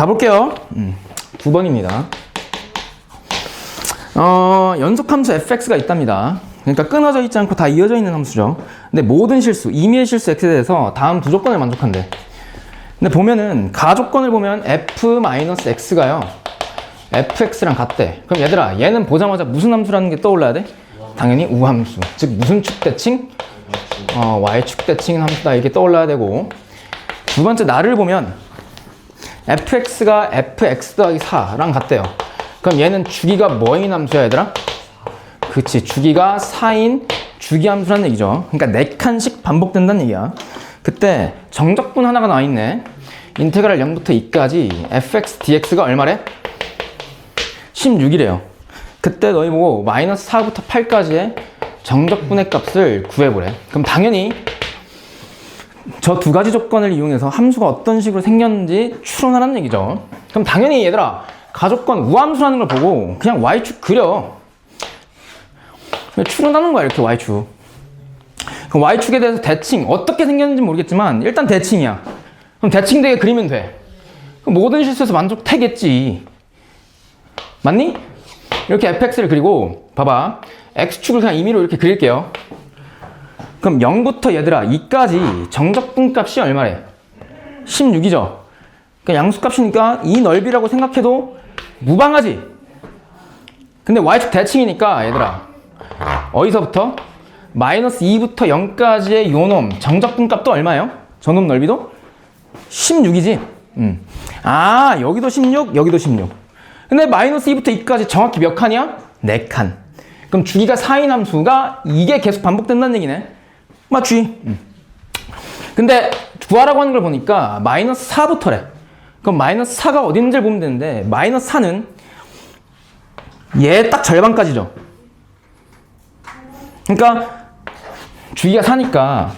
가볼게요. 9번입니다. 연속함수 fx가 있답니다. 그러니까 끊어져 있지 않고 다 이어져 있는 함수죠. 근데 모든 실수, 임의의 실수 x에 대해서 다음 두 조건을 만족한대. 근데 보면은 가조건을 보면 f-x가요 fx랑 같대. 그럼 얘들아, 얘는 보자마자 무슨 함수라는 게 떠올라야 돼? 당연히 우함수. 즉 무슨 축대칭? y축대칭 함수다, 이게 떠올라야 되고, 두 번째 나를 보면 fx가 fx 더하기 4랑 같대요. 그럼 얘는 주기가 뭐인 함수야, 얘들아? 그치, 주기가 4인 주기함수라는 얘기죠. 그러니까 4칸씩 반복된다는 얘기야. 그때 정적분 하나가 나와있네. 인테그랄 0부터 2까지 fx dx가 얼마래? 16이래요. 그때 너희 보고 마이너스 4부터 8까지의 정적분의 값을 구해보래. 그럼 당연히 저 두 가지 조건을 이용해서 함수가 어떤 식으로 생겼는지 추론하라는 얘기죠. 그럼 당연히 얘들아, 가조건 우함수라는 걸 보고 그냥 y축 그려. 추론하는 거야, 이렇게 y축. 그럼 y축에 대해서 대칭, 어떻게 생겼는지 모르겠지만 일단 대칭이야. 그럼 대칭되게 그리면 돼. 그럼 모든 실수에서 만족되겠지. 맞니? 이렇게 fx를 그리고 봐봐, x축을 그냥 임의로 이렇게 그릴게요. 그럼 0부터 얘들아 2까지 정적분 값이 얼마래? 16이죠. 그러니까 양수값이니까 이 넓이라고 생각해도 무방하지. 근데 y축 대칭이니까 얘들아, 어디서부터? 마이너스 2부터 0까지의 요놈 정적분 값도 얼마예요? 저놈 넓이도? 16이지. 아, 여기도 16, 여기도 16. 근데 마이너스 2부터 2까지 정확히 몇 칸이야? 4칸. 그럼 주기가 4인 함수가 이게 계속 반복된다는 얘기네. 맞지? 근데 구하라고 하는 걸 보니까 마이너스 4부터래. 그럼 마이너스 4가 어디 있는지를 보면 되는데, 마이너스 4는 얘 딱 절반까지죠. 그러니까 주기가 4니까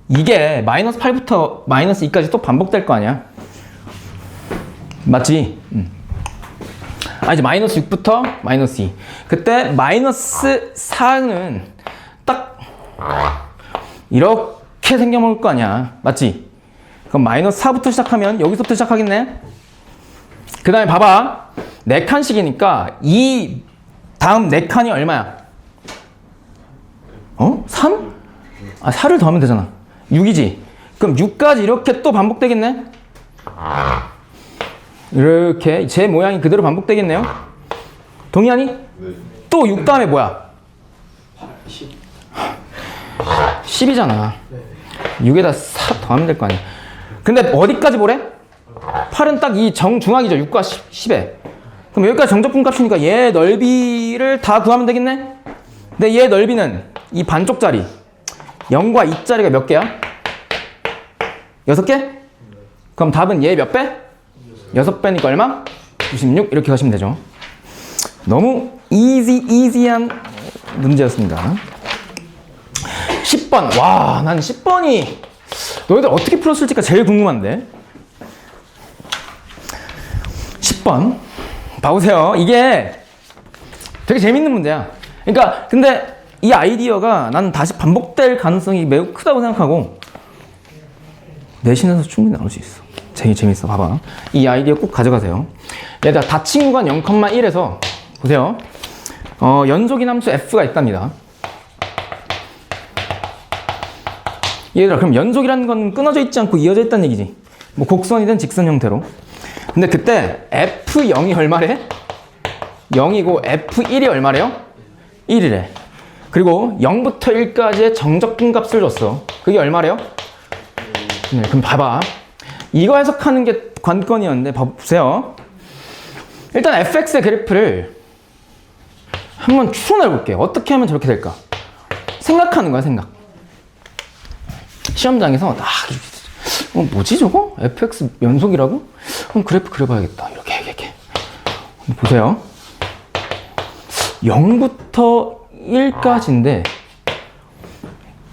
이게 마이너스 8부터 마이너스 2까지 또 반복될 거 아니야. 맞지? 이제 마이너스 6부터 마이너스 2. 그때 마이너스 4는 딱 이렇게 생겨먹을 거 아니야. 맞지? 그럼 마이너스 4부터 시작하면 여기서부터 시작하겠네. 그 다음에 봐봐, 4칸씩이니까 이 다음 4칸이 얼마야? 3? 4를 더하면 되잖아. 6이지. 그럼 6까지 이렇게 또 반복되겠네. 이렇게 제 모양이 그대로 반복되겠네요. 동의하니? 네. 또 6 다음에 뭐야? 10이잖아. 6에다 4 더하면 될 거 아니야. 근데 어디까지 보래? 8은 딱 이 정중앙이죠. 6과 10에. 그럼 여기까지 정적분 값이니까 얘 넓이를 다 구하면 되겠네? 근데 얘 넓이는 이 반쪽짜리 0과 2짜리가 몇 개야? 6개? 그럼 답은 얘 몇 배? 6배니까 얼마? 96. 이렇게 가시면 되죠. 너무 이지한 문제였습니다. 10번. 와, 난 10번이 너희들 어떻게 풀었을지가 제일 궁금한데. 10번 봐보세요. 이게 되게 재밌는 문제야. 그러니까 근데 이 아이디어가 나는 다시 반복될 가능성이 매우 크다고 생각하고 내신에서 충분히 나올 수 있어. 되게 재밌어. 봐봐. 이 아이디어 꼭 가져가세요. 얘들아, 닫힌 구간 0,1에서 보세요. 연속인 함수 f가 있답니다. 얘들아, 그럼 연속이라는 건 끊어져 있지 않고 이어져 있다는 얘기지. 뭐 곡선이든 직선 형태로. 근데 그때 f0이 얼마래? 0이고 f1이 얼마래요? 1이래. 그리고 0부터 1까지의 정적분 값을 줬어. 그게 얼마래요? 네, 그럼 봐봐. 이거 해석하는 게 관건이었는데 보세요. 일단 fx의 그래프를 한번 추론해 볼게요. 어떻게 하면 저렇게 될까? 생각하는 거야, 생각. 시험장에서 뭐지 저거? fx 연속이라고? 그럼 그래프 그려봐야겠다. 이렇게. 보세요. 0부터 1까지인데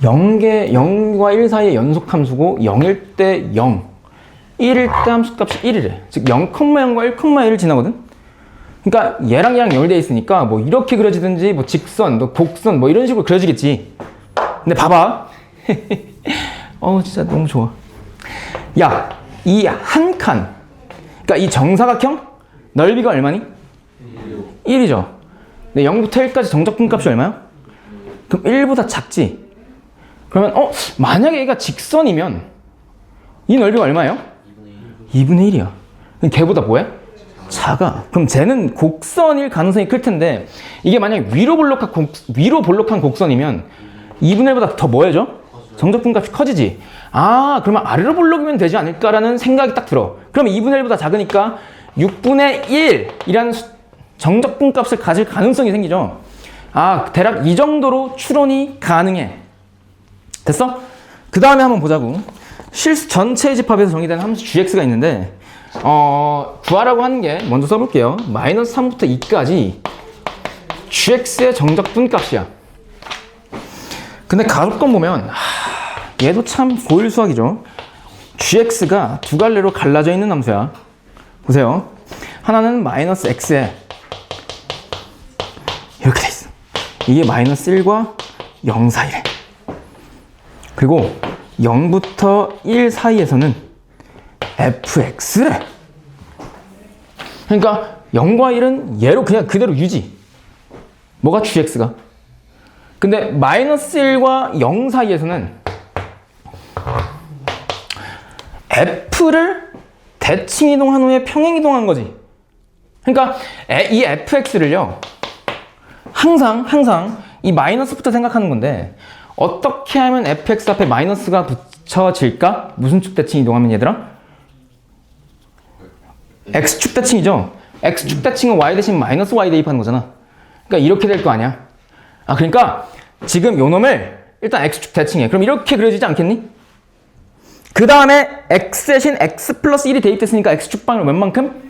0과 1 사이의 연속함수고 0일 때 0, 1일 때 함수값이 1이래. 즉 0,0과 1,1을 지나거든. 그러니까 얘랑 연결되어 있으니까 뭐 이렇게 그려지든지 뭐 직선, 뭐 곡선 뭐 이런 식으로 그려지겠지. 근데 봐봐. 진짜 너무 좋아. 야, 이 한 칸, 그러니까 이 정사각형 넓이가 얼마니? 1이죠. 근데 0부터 1까지 정적분값이 얼마야? 그럼 1보다 작지? 그러면 만약에 얘가 직선이면 이 넓이가 얼마예요? 2분의 1이야. 그럼 걔보다 뭐야? 작아. 그럼 쟤는 곡선일 가능성이 클 텐데 이게 만약에 위로 볼록한 곡선이면 2분의 1보다 더 뭐해져? 정적분값이 커지지. 아, 그러면 아래로 볼록이면 되지 않을까라는 생각이 딱 들어. 그러면 2분의 1보다 작으니까 6분의 1이라는 정적분값을 가질 가능성이 생기죠. 아, 대략 이 정도로 추론이 가능해. 됐어? 그 다음에 한번 보자고. 실수 전체 집합에서 정의된 함수 gx가 있는데 구하라고 하는 게 먼저 써볼게요. 마이너스 3부터 2까지 gx의 정적분값이야. 근데 가급건 보면 얘도 참 고일 수학이죠. gx가 두 갈래로 갈라져 있는 함수야. 보세요. 하나는 마이너스 x에 이렇게 돼 있어. 이게 마이너스 1과 0 사이래. 그리고 0부터 1 사이에서는 fx래. 그러니까 0과 1은 얘로 그냥 그대로 유지. 뭐가 gx가? 근데 마이너스 1과 0 사이에서는 f를 대칭 이동한 후에 평행 이동한 거지. 그러니까 이 fx를요 항상 이 마이너스부터 생각하는 건데 어떻게 하면 fx 앞에 마이너스가 붙여질까? 무슨 축 대칭 이동하면 얘들아? x축 대칭이죠. x축 대칭은 y 대신 마이너스 y 대입하는 거잖아. 그러니까 이렇게 될 거 아니야. 아, 그러니까 지금 요 놈을 일단 x축 대칭해. 그럼 이렇게 그려지지 않겠니? 그 다음에 x 대신 x 플러스 1이 대입됐으니까 x축 방향으로 웬만큼?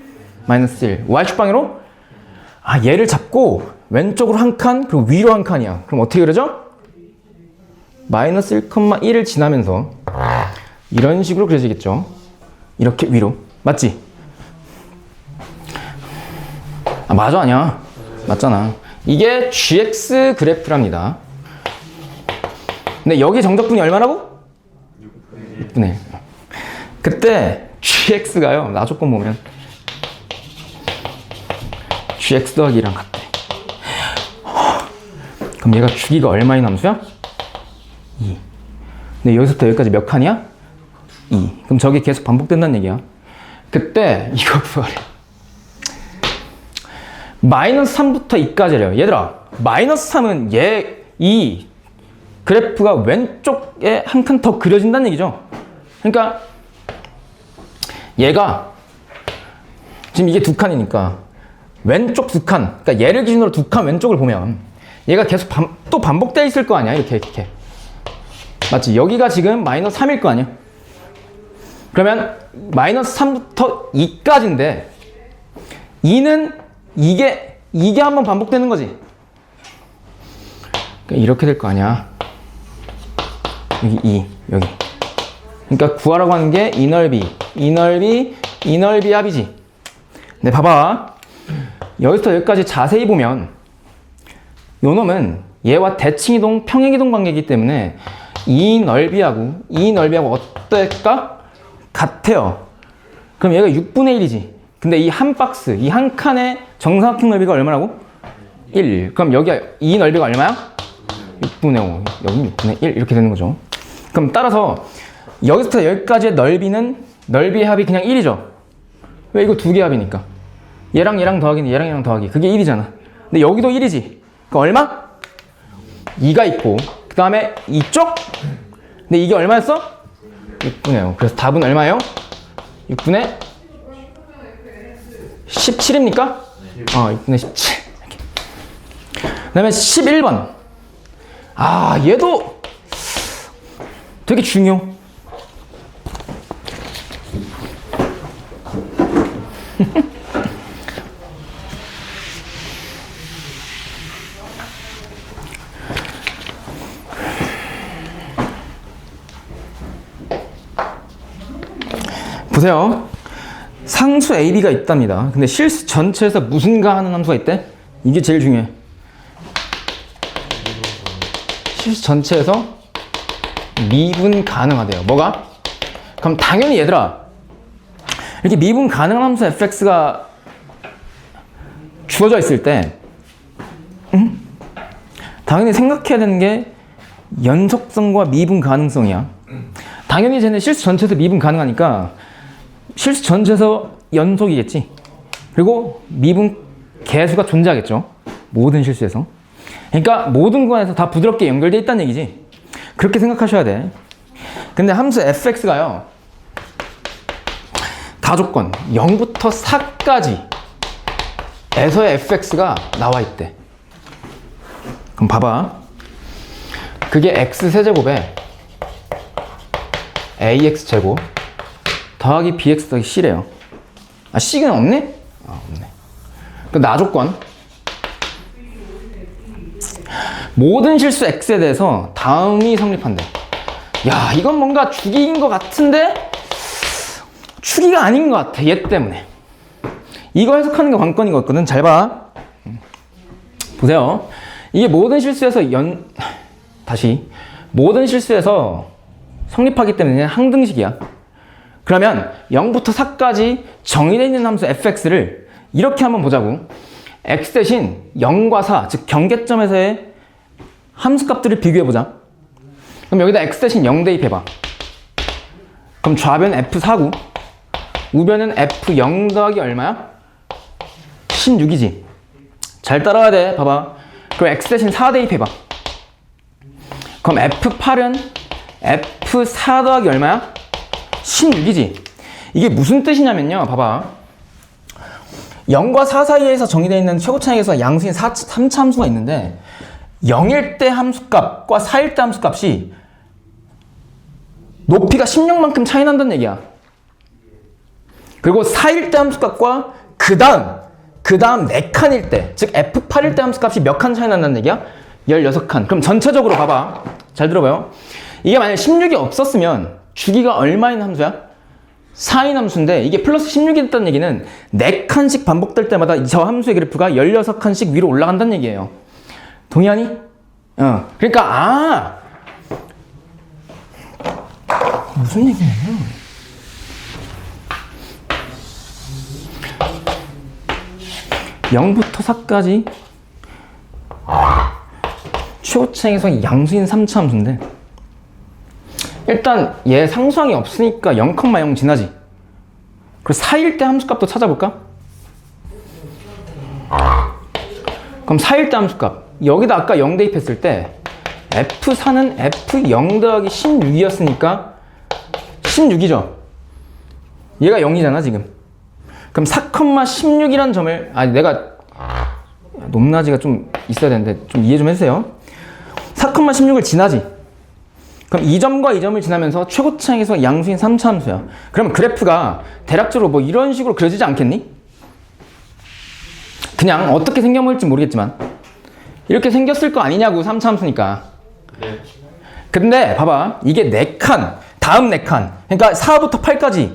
마이너스 1. y축 방향으로? 아, 얘를 잡고 왼쪽으로 한 칸, 그리고 위로 한 칸이야. 그럼 어떻게 그려져? 마이너스 1,1을 지나면서 이런 식으로 그려지겠죠. 이렇게 위로. 맞지? 아, 맞아, 아니야? 맞잖아. 이게 gx 그래프랍니다. 근데 여기 정적분이 얼마라고? 6분의 1. 그때 gx가요, 나조건 보면 gx 더하기 2랑 같대. 그럼 얘가 주기가 얼마인 함수야? 2. 근데 여기서부터 여기까지 몇 칸이야? 2. 그럼 저게 계속 반복된다는 얘기야. 그때 이거 구하래. 마이너스 3부터 2까지래요. 얘들아, 마이너스 3은 이 그래프가 왼쪽에 한 칸 더 그려진다는 얘기죠. 그러니까 얘가 지금 이게 두 칸이니까 왼쪽 두 칸, 그러니까 얘를 기준으로 두 칸 왼쪽을 보면 얘가 계속 또 반복되어 있을 거 아니야. 이렇게. 맞지? 여기가 지금 마이너스 3일 거 아니야. 그러면 마이너스 3부터 2까지인데 2는 이게 한번 반복되는 거지. 그러니까 이렇게 될 거 아니야. 여기 2, 여기. 그러니까 구하라고 하는 게 이 넓이 합이지. 근데 봐봐. 여기서부터 여기까지 자세히 보면 요 놈은 얘와 대칭이동, 평행이동 관계이기 때문에 이 넓이하고 어떨까? 같아요. 그럼 얘가 6분의 1이지. 근데 이 한 박스, 이 한 칸의 정사각형 넓이가 얼마라고? 1. 그럼 여기 이 넓이가 얼마야? 6분의 5. 여기 6분의 1. 이렇게 되는 거죠. 그럼 따라서 여기서부터 여기까지의 넓이의 합이 그냥 1이죠. 왜? 이거 두 개 합이니까. 얘랑 더하기는 얘랑 더하기. 그게 1이잖아. 근데 여기도 1이지. 그럼 얼마? 2가 있고, 그 다음에 이쪽? 근데 이게 얼마였어? 6분의 5. 그래서 답은 얼마예요? 6분의 17입니까? 6분의 17. 그 다음에 11번. 아, 얘도 되게 중요. 보세요. 상수 AB가 있답니다. 근데 실수 전체에서 무슨가 하는 함수가 있대? 이게 제일 중요해. 실수 전체에서 미분 가능하대요. 뭐가? 그럼 당연히 얘들아, 이렇게 미분 가능한 함수 fx가 주어져 있을 때 당연히 생각해야 되는 게 연속성과 미분 가능성이야. 당연히 쟤는 실수 전체에서 미분 가능하니까 실수 전체에서 연속이겠지. 그리고 미분 계수가 존재하겠죠. 모든 실수에서. 그러니까 모든 구간에서 다 부드럽게 연결되어 있다는 얘기지. 그렇게 생각하셔야 돼. 근데 함수 fx가요. 다조건 0부터 4까지 에서의 fx가 나와 있대. 그럼 봐봐. 그게 x세제곱에 ax제곱 더하기 bx 더하기 c래요. 아, c는 없네? 아, 없네. 그 나조건 모든 실수 x에 대해서 다음이 성립한대. 야, 이건 뭔가 주기인 것 같은데 추기가 아닌 것 같아. 얘 때문에. 이거 해석하는 게 관건이거든. 잘 봐. 보세요. 이게 모든 실수에서 다시 모든 실수에서 성립하기 때문에 항등식이야. 그러면 0부터 4까지 정의되어 있는 함수 fx를 이렇게 한번 보자고. x 대신 0과 4, 즉 경계점에서의 함수값들을 비교해보자. 그럼 여기다 x 대신 0 대입해봐. 그럼 좌변 f4고 우변은 f0 더하기 얼마야? 16이지. 잘 따라와야 돼. 봐봐. 그럼 x 대신 4 대입해봐. 그럼 f8은 f4 더하기 얼마야? 16이지. 이게 무슨 뜻이냐면요. 봐봐. 0과 4 사이에서 정의되어 있는 최고차항에서 양수인 3차 함수가 있는데 0일 때 함수값과 4일 때 함수값이 높이가 16만큼 차이 난다는 얘기야. 그리고 4일 때 함수값과 그 다음 4칸일 때, 즉 F8일 때 함수값이 몇 칸 차이 난다는 얘기야? 16칸. 그럼 전체적으로 봐봐. 잘 들어봐요. 이게 만약에 16이 없었으면 주기가 얼마인 함수야? 4인 함수인데 이게 플러스 16이 됐다는 얘기는 4칸씩 반복될 때마다 저 함수의 그래프가 16칸씩 위로 올라간다는 얘기예요. 동의하니? 그러니까 무슨 얘기냐면 (0부터 4까지) 최고차항에서 양수인 3차 함수인데 일단 얘 상수항이 없으니까 0,0 지나지. 그리고 4일 때 함수값도 찾아볼까? 그럼 4일 때 함수값 여기다 아까 0 대입했을 때 F4는 F0 더하기 16이었으니까 16이죠. 얘가 0이잖아 지금. 그럼 4,16이라는 점을 내가 높낮이가 좀 있어야 되는데 좀 이해 좀 해주세요. 4,16을 지나지. 그럼 이 점과 이 점을 지나면서 최고차항에서 양수인 3차 함수야. 그러면 그래프가 대략적으로 뭐 이런 식으로 그려지지 않겠니? 그냥 어떻게 생겨볼지 모르겠지만 이렇게 생겼을 거 아니냐고. 3차 함수니까. 네. 근데 봐봐. 이게 4칸 다음 4칸 그러니까 4부터 8까지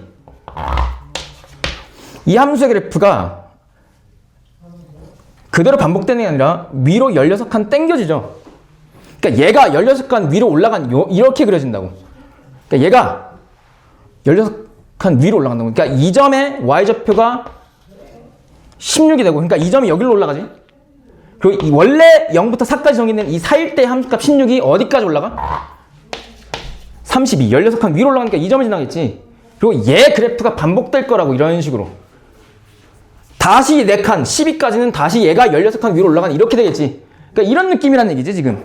이 함수의 그래프가 그대로 반복되는 게 아니라 위로 16칸 당겨지죠. 그러니까 얘가 16칸 위로 올라간 이렇게 그려진다고. 그러니까 얘가 16칸 위로 올라간다고. 그러니까 이 점의 y좌표가 16이 되고 그러니까 이 점이 여기로 올라가지. 그리고 이 원래 0부터 4까지 정의된 이 4일 때 함수값 16이 어디까지 올라가? 32. 16칸 위로 올라가니까 이 점을 지나겠지. 그리고 얘 그래프가 반복될 거라고. 이런 식으로 다시 4칸 12까지는 다시 얘가 16칸 위로 올라가는 이렇게 되겠지. 그러니까 이런 느낌이란 얘기지 지금.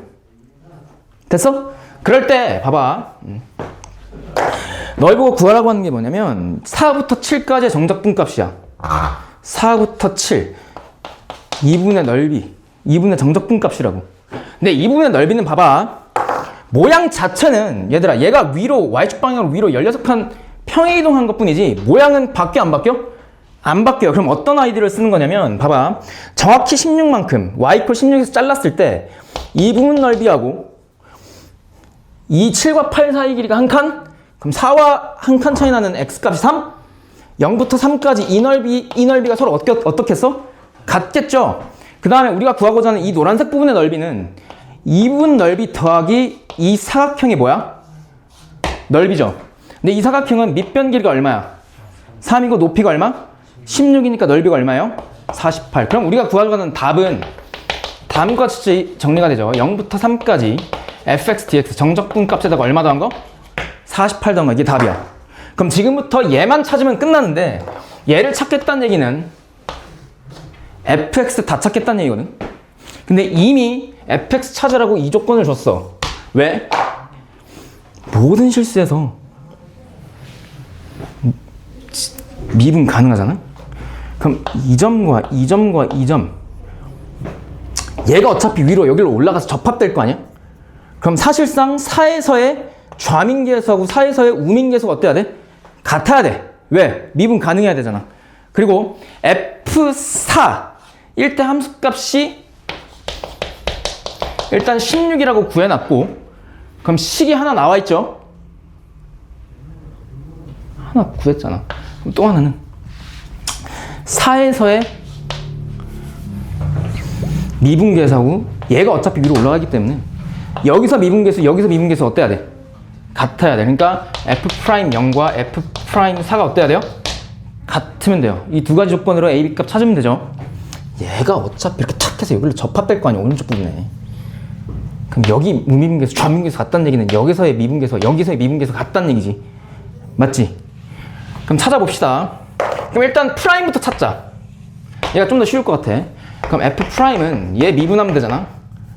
됐어? 그럴 때 봐봐. 널 보고 구하라고 하는 게 뭐냐면 4부터 7까지의 정적분값이야. 4부터 7 2분의 넓이 2분의 정적분값이라고. 근데 2분의 넓이는 봐봐. 모양 자체는 얘들아 얘가 위로 y축 방향으로 위로 16칸 평행 이동한 것 뿐이지 모양은 바뀌어 안 바뀌어? 안 바뀌어요. 그럼 어떤 아이디어를 쓰는 거냐면 봐봐. 정확히 16만큼 y 16에서 잘랐을 때 이 부분 넓이하고 이 7과 8 사이 길이가 한 칸? 그럼 4와 한 칸 차이 나는 x값이 3? 0부터 3까지 이 넓이가 서로 어떻게 했어? 같겠죠? 그 다음에 우리가 구하고자 하는 이 노란색 부분의 넓이는 이 부분 넓이 더하기 이 사각형이 뭐야? 넓이죠. 근데 이 사각형은 밑변 길이가 얼마야? 3이고 높이가 얼마? 16이니까 넓이가 얼마예요? 48. 그럼 우리가 구하려는 답은 다음과 같이 정리가 되죠. 0부터 3까지 fx, dx 정적분 값에다가 얼마 더한 거? 48 더한 거. 이게 답이야. 그럼 지금부터 얘만 찾으면 끝나는데 얘를 찾겠다는 얘기는 fx 다 찾겠다는 얘기거든. 근데 이미 fx 찾으라고 이 조건을 줬어. 왜? 모든 실수에서 미분 가능하잖아? 그럼 이 점과 이 점과 이 점 얘가 어차피 위로 여기로 올라가서 접합될 거 아니야? 그럼 사실상 사에서의 좌민계수하고 사에서의 우민계수가 어때야 돼? 같아야 돼. 왜? 미분 가능해야 되잖아. 그리고 F4 1대 함수값이 일단 16이라고 구해놨고 그럼 식이 하나 나와있죠? 하나 구했잖아. 그럼 또 하나는 4에서의 미분계수하고 얘가 어차피 위로 올라가기 때문에 여기서 미분계수 여기서 미분계수 어때야 돼? 같아야 돼. 그러니까 F'0과 F'4가 어때야 돼요? 같으면 돼요. 이 두 가지 조건으로 A, B 값 찾으면 되죠. 얘가 어차피 이렇게 탁 해서 여기로 접합될 거 아니야, 오른쪽 부분에. 그럼 여기 우미분계수, 좌미분계수 같다는 얘기는 여기서의 미분계수, 여기서의 미분계수 같다는 얘기지. 맞지? 그럼 찾아봅시다. 그럼 일단 프라임부터 찾자. 얘가 좀 더 쉬울 것 같아. 그럼 F'은 얘 미분하면 되잖아.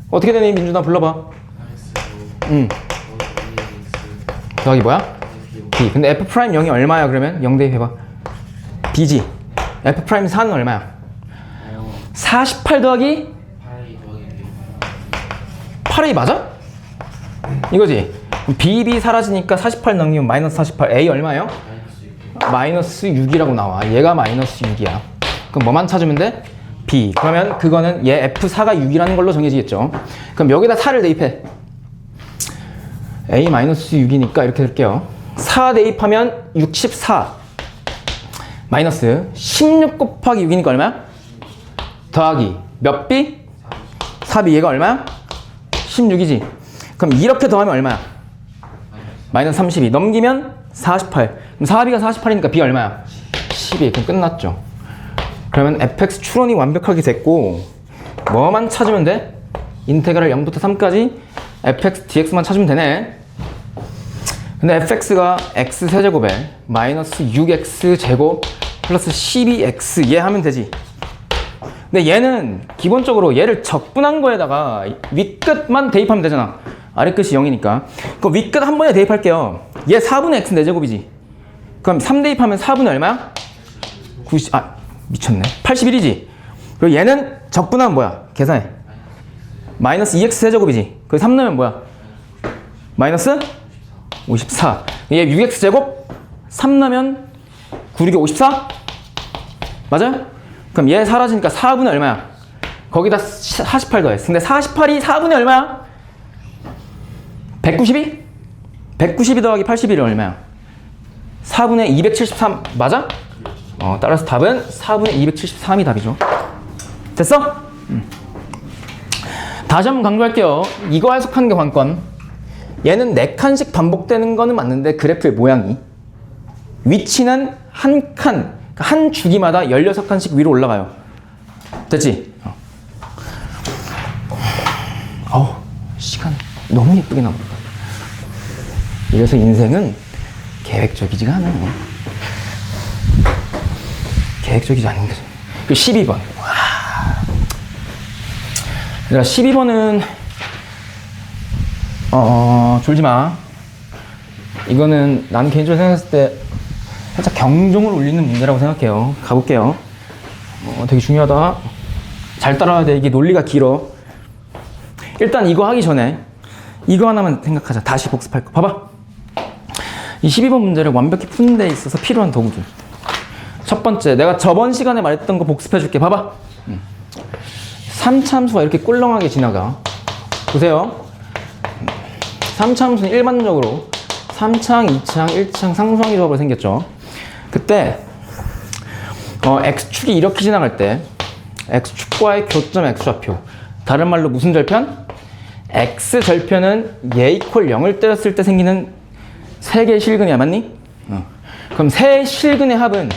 어떻게 되니? 민준아 불러봐. 더하기 뭐야? B. 근데 F'0이 얼마야 그러면? 0 대입해봐. B지. F'4는 얼마야? 48 더하기? 8A 맞아? 이거지? B 사라지니까 48 넘기면 마이너스 48. A 얼마예요? 마이너스 6이라고 나와. 얘가 마이너스 6이야. 그럼 뭐만 찾으면 돼? B. 그러면 그거는 얘 F4가 6이라는 걸로 정해지겠죠. 그럼 여기다 4를 대입해. A 마이너스 6이니까 이렇게 될게요. 4 대입하면 64 마이너스 16 곱하기 6이니까 얼마야? 더하기 몇 B? 4B. 얘가 얼마야? 16이지. 그럼 이렇게 더하면 얼마야? 마이너스 32 넘기면 48. 그럼 4B가 48이니까 B 얼마야? 12. 그럼 끝났죠. 그러면 fx 추론이 완벽하게 됐고 뭐만 찾으면 돼? 인테그랄 0부터 3까지 fx, dx만 찾으면 되네. 근데 fx가 x 세제곱에 마이너스 6x 제곱 플러스 12x 얘 하면 되지. 근데 얘는 기본적으로 얘를 적분한 거에다가 윗끝만 대입하면 되잖아. 아래끝이 0이니까. 그럼 윗끝 한 번에 대입할게요. 얘 4분의 x 4제곱이지. 그럼 3 대입하면 4분의 얼마야? 90, 미쳤네. 81이지. 그리고 얘는 적분하면 뭐야? 계산해. 마이너스 2x 세제곱이지. 그래서 3 넣으면 뭐야? 마이너스 54. 얘 6x 제곱 3 넣으면 9, 6에 54? 맞아요? 그럼 얘 사라지니까 4분의 얼마야? 거기다 48 더해. 근데 48이 4분의 얼마야? 192? 192 더하기 81이 얼마야? 4분의 273 맞아? 따라서 답은 4분의 273이 답이죠. 됐어? 다시 한번 강조할게요. 이거 해석하는 게 관건. 얘는 4칸씩 반복되는 거는 맞는데 그래프의 모양이 위치는 한 칸, 한 주기마다 16칸씩 위로 올라가요. 됐지? 시간 너무 예쁘게 나온다. 이래서 인생은 계획적이지가 않아요. 계획적이지 않은 거죠. 그 12번. 와. 얘들아, 12번은 졸지 마. 이거는 나는 개인적으로 생각했을 때 살짝 경종을 울리는 문제라고 생각해요. 가볼게요. 되게 중요하다. 잘 따라와야 돼. 이게 논리가 길어. 일단 이거 하기 전에 이거 하나만 생각하자. 다시 복습할 거. 봐봐. 이 12번 문제를 완벽히 푸는 데 있어서 필요한 도구들. 첫 번째, 내가 저번 시간에 말했던 거 복습해 줄게. 봐봐. 3차함수가 이렇게 꿀렁하게 지나가. 보세요. 3차함수는 일반적으로 3창, 2창, 1창 상수항의 조합으로 생겼죠. 그때 x축이 이렇게 지나갈 때 x축과의 교점 x좌표, 다른 말로 무슨 절편? x절편은 얘 이퀄 0을 때렸을 때 생기는 세 개의 실근이야. 맞니? 그럼 세 실근의 합은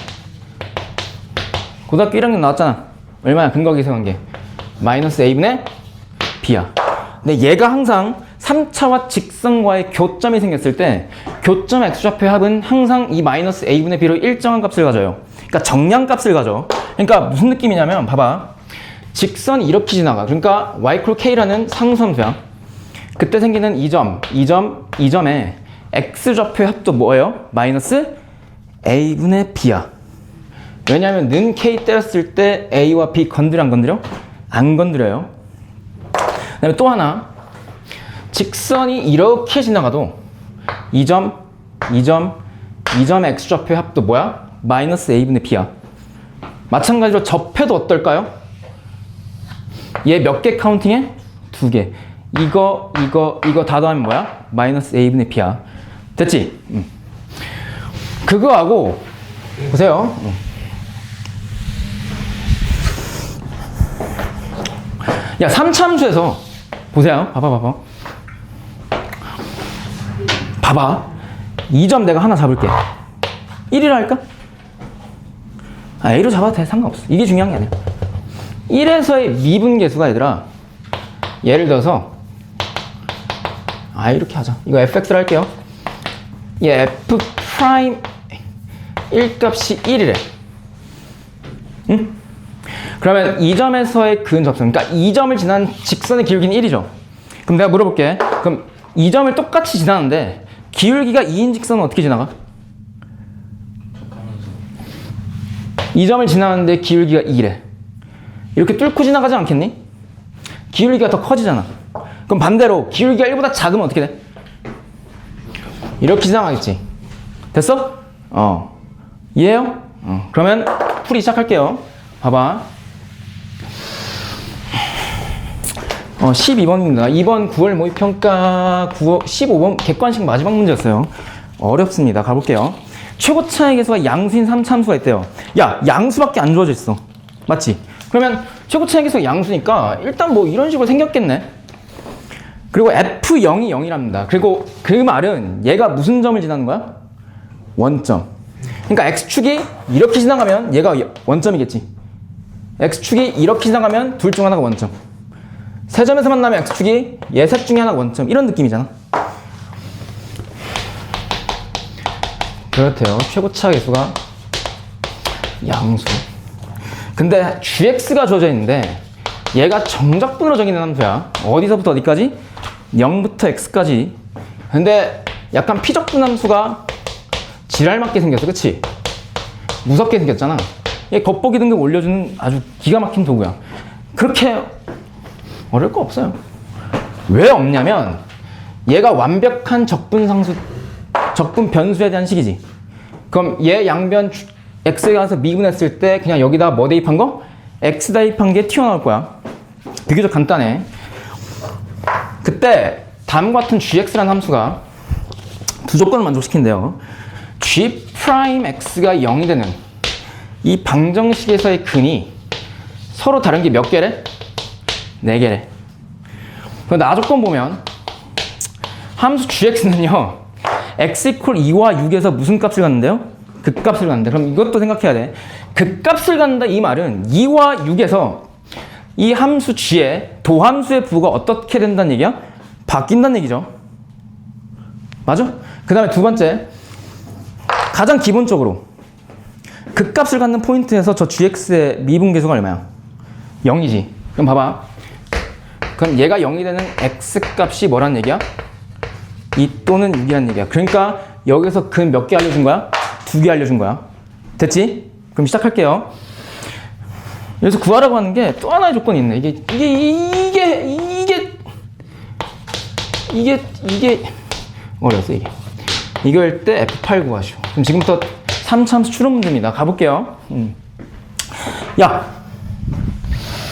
고등학교 1학년 나왔잖아. 얼마야? 근거 계산관계. 마이너스 a분의 b야. 근데 얘가 항상 3차와 직선과의 교점이 생겼을 때 교점 x좌표의 합은 항상 이 마이너스 a분의 b로 일정한 값을 가져요. 그러니까 정량값을 가져. 그러니까 무슨 느낌이냐면 봐봐. 직선이 이렇게 지나가. 그러니까 y 콜 k라는 상수함수야. 그때 생기는 이 점에 x좌표의 합도 뭐예요? 마이너스 a분의 b야. 왜냐하면 는 k 때렸을 때 a와 b 건드려 안 건드려? 안 건드려요. 그 다음에 또 하나. 직선이 이렇게 지나가도 이 점 x좌표의 합도 뭐야? 마이너스 a분의 b야. 마찬가지로 접해도 어떨까요? 얘 몇 개 카운팅해? 2개. 이거 다 더하면 뭐야? 마이너스 a분의 b야. 됐지? 그거하고 보세요. 야, 3차함수에서 보세요. 봐봐. 이 점 내가 하나 잡을게. 1이라 할까? A로 잡아도 돼. 상관없어. 이게 중요한 게 아니야. 1에서의 미분계수가 얘들아, 예를 들어서 이렇게 하자. 이거 fx를 할게요. 얘 f 프라임 1값이 1이래. 응? 그러면 이 점에서의 근접선, 그러니까 이 점을 지난 직선의 기울기는 1이죠. 그럼 내가 물어볼게. 그럼 이 점을 똑같이 지나는데 기울기가 2인 직선은 어떻게 지나가? 이 점을 지나는데 기울기가 2래. 이렇게 뚫고 지나가지 않겠니? 기울기가 더 커지잖아. 그럼 반대로 기울기가 1보다 작으면 어떻게 돼? 이렇게 지나가겠지. 됐어? 이해해요? 그러면 풀이 시작할게요. 봐봐. 12번입니다. 2번 9월 모의평가 15번 객관식 마지막 문제였어요. 어렵습니다. 가볼게요. 최고 차의 계수가 양수인 3차함수가 있대요. 야, 양수밖에 안 주어져 있어. 맞지? 그러면 최고 차의 계수가 양수니까 일단 뭐 이런 식으로 생겼겠네. 그리고 F0이 0이랍니다. 그리고 그 말은 얘가 무슨 점을 지나는 거야? 원점. 그러니까 X축이 이렇게 지나가면 얘가 원점이겠지. X축이 이렇게 지나가면 둘 중 하나가 원점. 세 점에서 만나면 X축이 얘 셋 중에 하나가 원점. 이런 느낌이잖아. 그렇대요. 최고차 계수가 양수. 근데 gx가 주어져 있는데 얘가 정적분으로 정의된 함수야. 어디서부터 어디까지? 0부터 x까지. 근데 약간 피적분 함수가 지랄맞게 생겼어. 그치? 무섭게 생겼잖아. 얘 겉보기 등급 올려주는 아주 기가 막힌 도구야. 그렇게 어려울 거 없어요. 왜 없냐면 얘가 완벽한 적분 변수에 대한 식이지. 그럼 얘 양변 x에 가서 미분했을 때 그냥 여기다 뭐 대입한 거? x 대입한 게 튀어나올 거야. 비교적 간단해. 그때 다음과 같은 gx라는 함수가 두 조건을 만족시킨대요. g 프라임 x가 0이 되는 이 방정식에서의 근이 서로 다른 게 몇 개래? 4개래. 그럼 나 조건 보면 함수 gx는요 x 이퀄 2와 6에서 무슨 값을 갖는데요? 극값을 갖는데. 그럼 이것도 생각해야 돼. 극값을 갖는다 이 말은 2와 6에서 이 함수 g의 도함수의 부호가 어떻게 된다는 얘기야? 바뀐다는 얘기죠. 맞아? 그 다음에 두 번째, 가장 기본적으로 극값을 갖는 포인트에서 저 gx의 미분계수가 얼마야? 0이지. 그럼 봐봐. 그럼 얘가 0이 되는 x값이 뭐란 얘기야? 2 또는 6이란 얘기야. 그러니까 여기서 근 몇 개 알려준 거야? 2개 알려준 거야. 됐지? 그럼 시작할게요. 여기서 구하라고 하는 게 또 하나의 조건이 있네. 이게 어려웠어 이게. 이걸 때 F8 구하시오. 그럼 지금부터 3차함수 추론 문제입니다. 가볼게요. 야,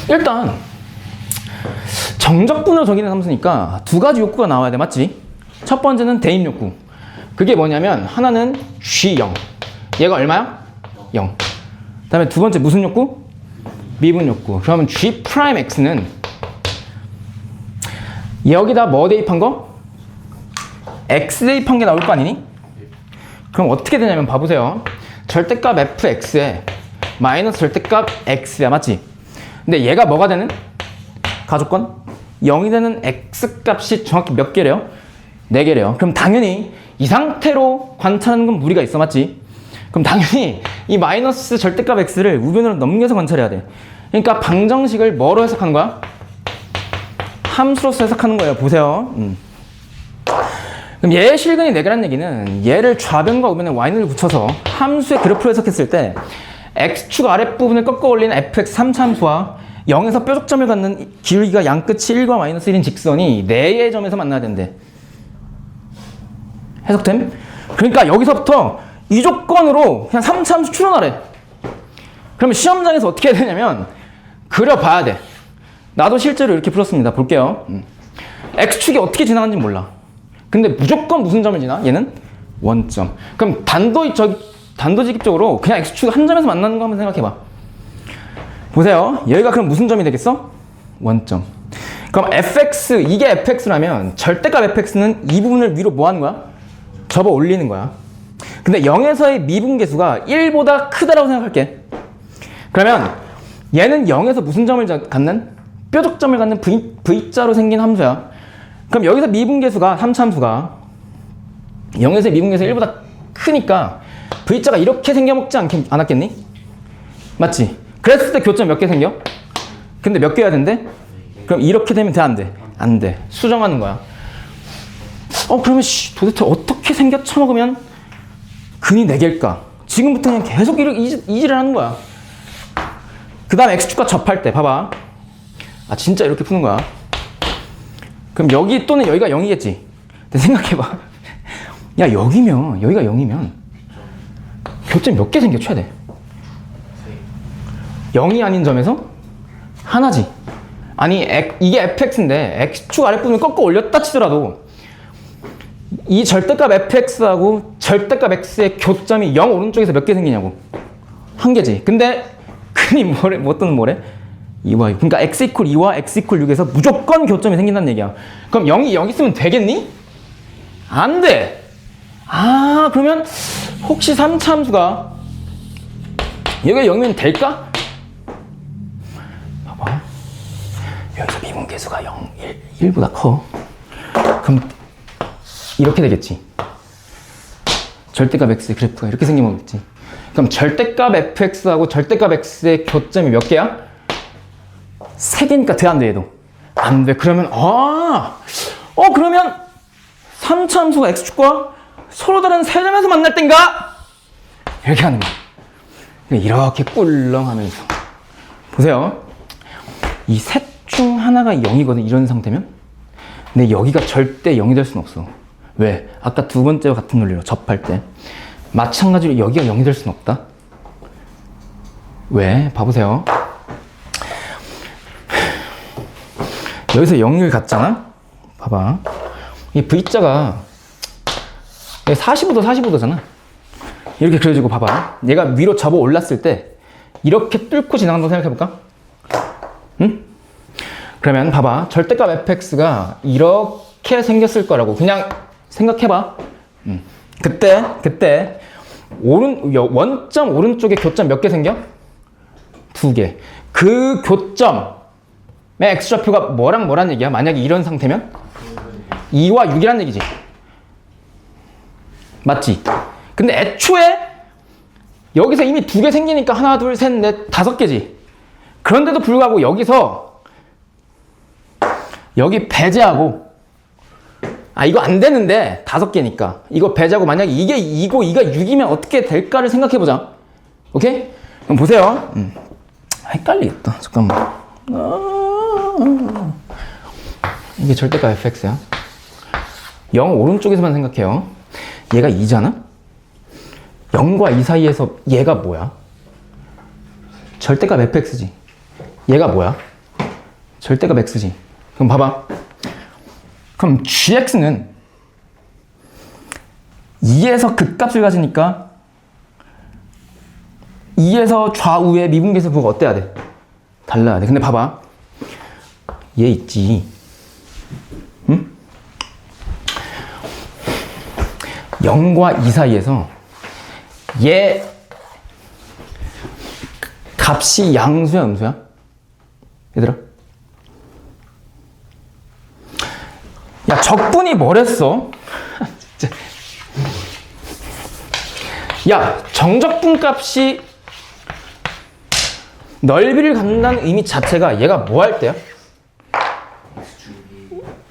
일단 정적분으로 정의된 함수니까 두 가지 욕구가 나와야 돼. 맞지? 첫 번째는 대입 욕구. 그게 뭐냐면 하나는 G0. 얘가 얼마야? 0. 그 다음에 두 번째 무슨 욕구? 미분 욕구. 그러면 G 프라임 X는 여기다 뭐 대입한 거? X 대입한 게 나올 거 아니니? 그럼 어떻게 되냐면 봐보세요. 절대값 fx에 마이너스 절대값 x야, 맞지? 근데 얘가 뭐가 되는? 가족권? 0이 되는 x값이 정확히 몇 개래요? 4개래요. 그럼 당연히 이 상태로 관찰하는 건 무리가 있어, 맞지? 그럼 당연히 이 마이너스 절대값 x를 우변으로 넘겨서 관찰해야 돼. 그러니까 방정식을 뭐로 해석하는 거야? 함수로서 해석하는 거예요. 보세요. 그럼 얘의 실근이 4개라는 얘기는 얘를 좌변과 우변에 y를 붙여서 함수의 그래프로 해석했을 때 x축 아랫부분을 꺾어 올리는 fx 3차 함수와 0에서 뾰족점을 갖는 기울기가 양끝이 1과 마이너스 1인 직선이 4개의 점에서 만나야 된대. 해석됨? 그러니까 여기서부터 이 조건으로 그냥 3차 함수 추론하래. 그러면 시험장에서 어떻게 해야 되냐면 그려봐야 돼. 나도 실제로 이렇게 풀었습니다. 볼게요. x축이 어떻게 지나가는지 몰라. 근데 무조건 무슨 점을 지나? 얘는 원점. 그럼 단도직입적으로 그냥 x축 한 점에서 만나는 거 한번 생각해봐. 보세요. 여기가 그럼 무슨 점이 되겠어? 원점. 그럼 fx, 이게 fx라면 절대값 fx는 이 부분을 위로 뭐 하는 거야? 접어 올리는 거야. 근데 0에서의 미분계수가 1보다 크다라고 생각할게. 그러면 얘는 0에서 무슨 점을 갖는? 뾰족점을 갖는 V자로 생긴 함수야. 그럼 여기서 미분계수가 3차 함수가 0에서 미분계수 1보다 크니까 V자가 이렇게 생겨먹지 않았겠니? 맞지? 그랬을 때 교점 몇 개 생겨? 근데 몇 개여야 된대? 그럼 이렇게 되면 돼, 안 돼? 안 돼. 수정하는 거야. 그러면 도대체 어떻게 생겨 쳐먹으면 근이 4개일까? 지금부터 그냥 계속 이질을 하는 거야. 그 다음 x축과 접할 때 봐봐. 진짜 이렇게 푸는 거야. 그럼 여기 또는 여기가 0이겠지? 근데 생각해봐. 야, 여기가 0이면 교점 몇 개 생겨, 최대? 0이 아닌 점에서 하나지. 아니, 이게 fx인데 x축 아랫부분을 꺾어 올렸다 치더라도 이 절대값 fx하고 절대값 x의 교점이 0 오른쪽에서 몇 개 생기냐고. 1개지. 근데 근이 뭐래? 2와 6. 그러니까 x 이퀄 2와 x 이퀄 6에서 무조건 교점이 생긴다는 얘기야. 그럼 0이 여기 있으면 되겠니? 안 돼. 그러면 혹시 3차 함수가 여기가 0이면 될까? 봐봐. 여기서 미분계수가 1보다 커. 그럼 이렇게 되겠지. 절대값 x의 그래프가 이렇게 생기겠지. 그럼 절대값 fx하고 절대값 x의 교점이 몇 개야? 3개니까 돼, 안 돼, 얘도? 안 돼. 그러면 그러면 3차 함수가 x축과 서로 다른 3점에서 만날 땐가? 이렇게 하는 거야. 이렇게 꿀렁하면서. 보세요. 이 셋 중 하나가 0이거든, 이런 상태면. 근데 여기가 절대 0이 될 수는 없어. 왜? 아까 두 번째와 같은 논리로 접할 때. 마찬가지로 여기가 0이 될 수는 없다. 왜? 봐보세요. 여기서 0을 갖잖아? 봐봐. 이 V자가 45도, 45도잖아. 이렇게 그려지고 봐봐. 얘가 위로 접어 올랐을 때 이렇게 뚫고 지나간다고 생각해볼까? 응? 그러면 봐봐. 절대값 fx가 이렇게 생겼을 거라고 그냥 생각해봐. 그때 원점 오른쪽에 교점 몇 개 생겨? 2개. 그 교점의 x좌표가 뭐란 얘기야? 만약에 이런 상태면 2와 6이란 얘기지. 맞지? 근데 애초에 여기서 이미 2개 생기니까 하나, 둘, 셋, 넷, 5개지. 그런데도 불구하고 여기서 여기 배제하고 이거 안 되는데 5개니까 이거 배제하고 만약에 이게 2고 2가 6이면 어떻게 될까를 생각해보자. 오케이? 그럼 보세요. 헷갈리겠다. 잠깐만. 이게 절대값 fx야. 0 오른쪽에서만 생각해요. 얘가 2잖아? 0과 2 사이에서 얘가 뭐야? 절대값 fx지. 얘가 뭐야? 절대값 x지. 그럼 봐봐. 그럼 gx는 2에서 극값을 가지니까 2에서 좌우의 미분계수 부호가 어때야 돼? 달라야 돼. 근데 봐봐. 얘 있지. 응? 0과 2 사이에서 얘 값이 양수야, 음수야? 얘들아? 야, 적분이 뭐랬어? 진짜. 야, 정적분 값이 넓이를 갖는다는 의미 자체가 얘가 뭐 할 때야?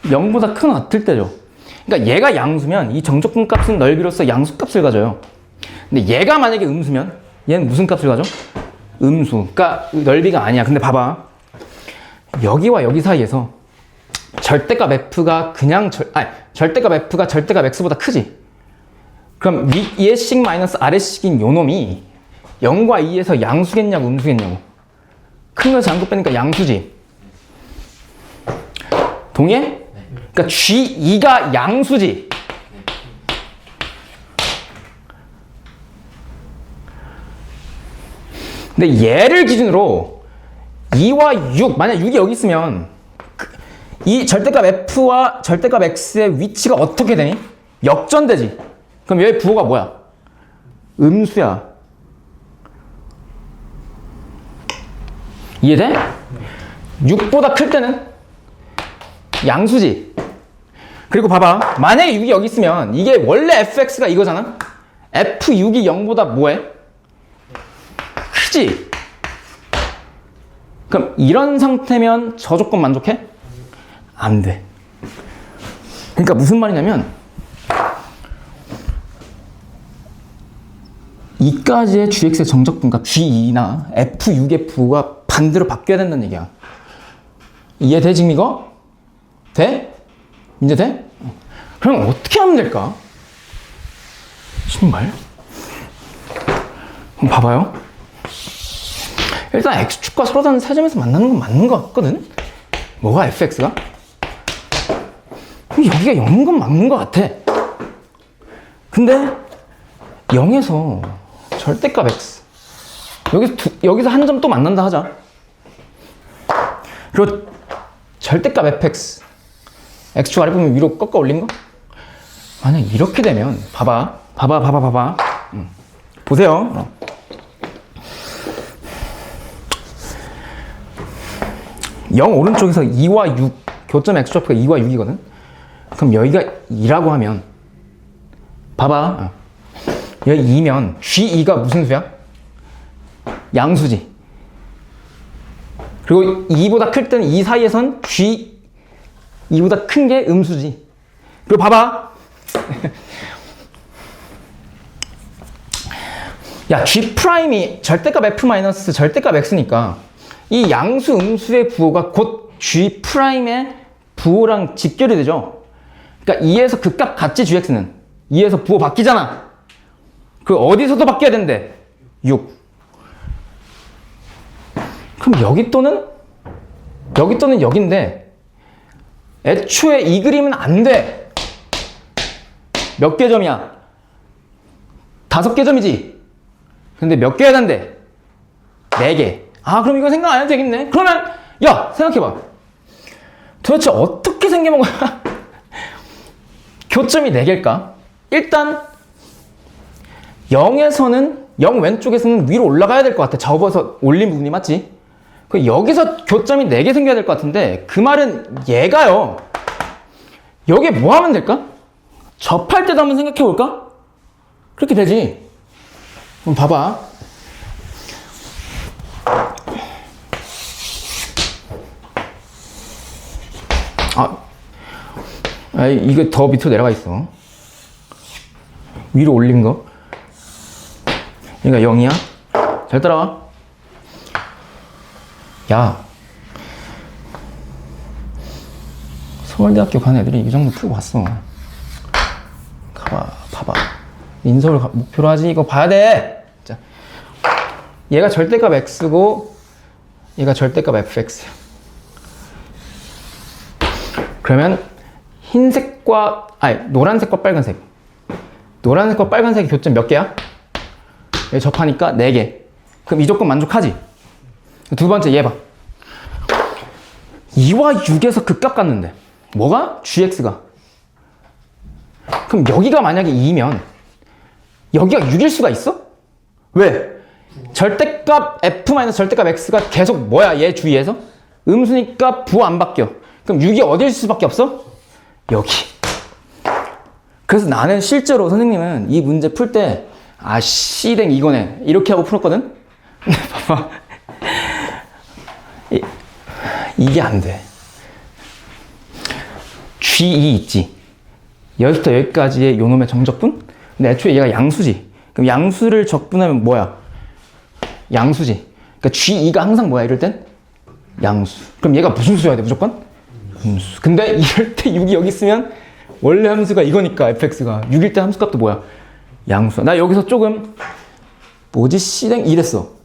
0보다 크거나 같을 때죠. 그러니까 얘가 양수면 이 정적분 값은 넓이로서 양수 값을 가져요. 근데 얘가 만약에 음수면 얘는 무슨 값을 가져? 음수. 그러니까 넓이가 아니야. 근데 봐봐. 여기와 여기 사이에서 절대값 f가 절대값 f가 절대값 x보다 크지? 그럼 위에씩 마이너스 아래씩인 요 놈이 0과 2에서 양수겠냐고 음수겠냐고? 큰 거 잠깐 빼니까 양수지. 동의해? 그러니까 G2가 양수지. 근데 얘를 기준으로 2와 6, 만약 6이 여기 있으면 이 절대값 f와 절대값 x의 위치가 어떻게 되니? 역전되지. 그럼 얘의 부호가 뭐야? 음수야. 이해돼? 6보다 클 때는 양수지. 그리고 봐봐. 만약에 6이 여기 있으면 이게 원래 fx가 이거잖아? f6이 0보다 뭐해? 크지? 그럼 이런 상태면 저 조건 만족해? 안 돼. 그러니까 무슨 말이냐면 이까지의 gx의 정적분값 g2나 f6의 부호가 반대로 바뀌어야 된다는 얘기야. 이해돼 지금 이거? 돼? 이제 돼? 그럼 어떻게 하면 될까? 정말? 그럼 봐봐요. 일단 x축과 서로 다른 세점에서 만나는 건 맞는 것 같거든? 뭐가 fx가? 여기가 0인 건 맞는 것 같아. 근데 0에서 절대값 x 여기서 한 점 또 만난다 하자. 그리고 절대값 fx x축 아래 보면 위로 꺾어 올린 거? 만약 이렇게 되면 봐봐. 보세요. 영 오른쪽에서 2와 6 교점 x좌표가 2와 6이거든. 그럼 여기가 2라고 하면 봐봐. 여기 2면 G2가 무슨 수야? 양수지. 그리고 2보다 클 때는 이 사이에선 G2보다 큰 게 음수지. 그리고 봐봐. 야, G'이 절대값 F 마이너스 절대값 X니까 이 양수 음수의 부호가 곧 G'의 부호랑 직결이 되죠. 그러니까 2에서 그 값 같지 Gx는. 2에서 부호 바뀌잖아. 그 어디서도 바뀌어야 된대. 6. 그럼 여기 또는 여긴데 애초에 이 그림은 안 돼. 몇 개 점이야? 5개 점이지. 근데 몇 개 해야 된대? 4개. 아, 그럼 이거 생각 안 해도 되겠네. 그러면 야, 생각해봐. 도대체 어떻게 생겨본 거야? 교점이 4개일까? 일단 0에서는 0 왼쪽에서는 위로 올라가야 될 것 같아. 접어서 올린 부분이 맞지? 여기서 교점이 4개 생겨야 될 것 같은데 그 말은 얘가요. 여기에 뭐 하면 될까? 접할 때도 한번 생각해 볼까? 그렇게 되지. 그럼 봐봐. 이거 더 밑으로 내려가 있어. 위로 올린 거. 그러니까 0이야. 잘 따라와. 야, 서울대학교 간 애들이 이 정도 풀고 왔어. 봐봐. 인서울 목표로 하지. 이거 봐야 돼. 자, 얘가 절대값 x고 얘가 절대값 fx야. 그러면 노란색과 빨간색. 노란색과 빨간색의 교점 몇 개야? 여기 접하니까 4개. 그럼 이 조건 만족하지? 두 번째 얘 봐. 2와 6에서 그 값 같는데 뭐가? gx가. 그럼 여기가 만약에 2면 여기가 6일 수가 있어? 왜? 절대값 f 마이너스 절대값 x가 계속 뭐야? 얘 주위에서? 음수니까 부 안 바뀌어. 그럼 6이 어딜 수밖에 없어? 여기. 그래서 나는 실제로 선생님은 이 문제 풀 때 아, C댕 이거네. 이렇게 하고 풀었거든? 근데 봐봐. 이게 안 돼. G2 있지. 여기부터 여기까지의 요놈의 정적분? 근데 애초에 얘가 양수지. 그럼 양수를 적분하면 뭐야? 양수지. 그러니까 G2가 항상 뭐야, 이럴 땐? 양수. 그럼 얘가 무슨 수여야 돼, 무조건? 음수. 근데 이럴 때 6이 여기 있으면 원래 함수가 이거니까, fx가. 6일 때 함수값도 뭐야? 양수. 나 여기서 조금 뭐지? C댕 이랬어.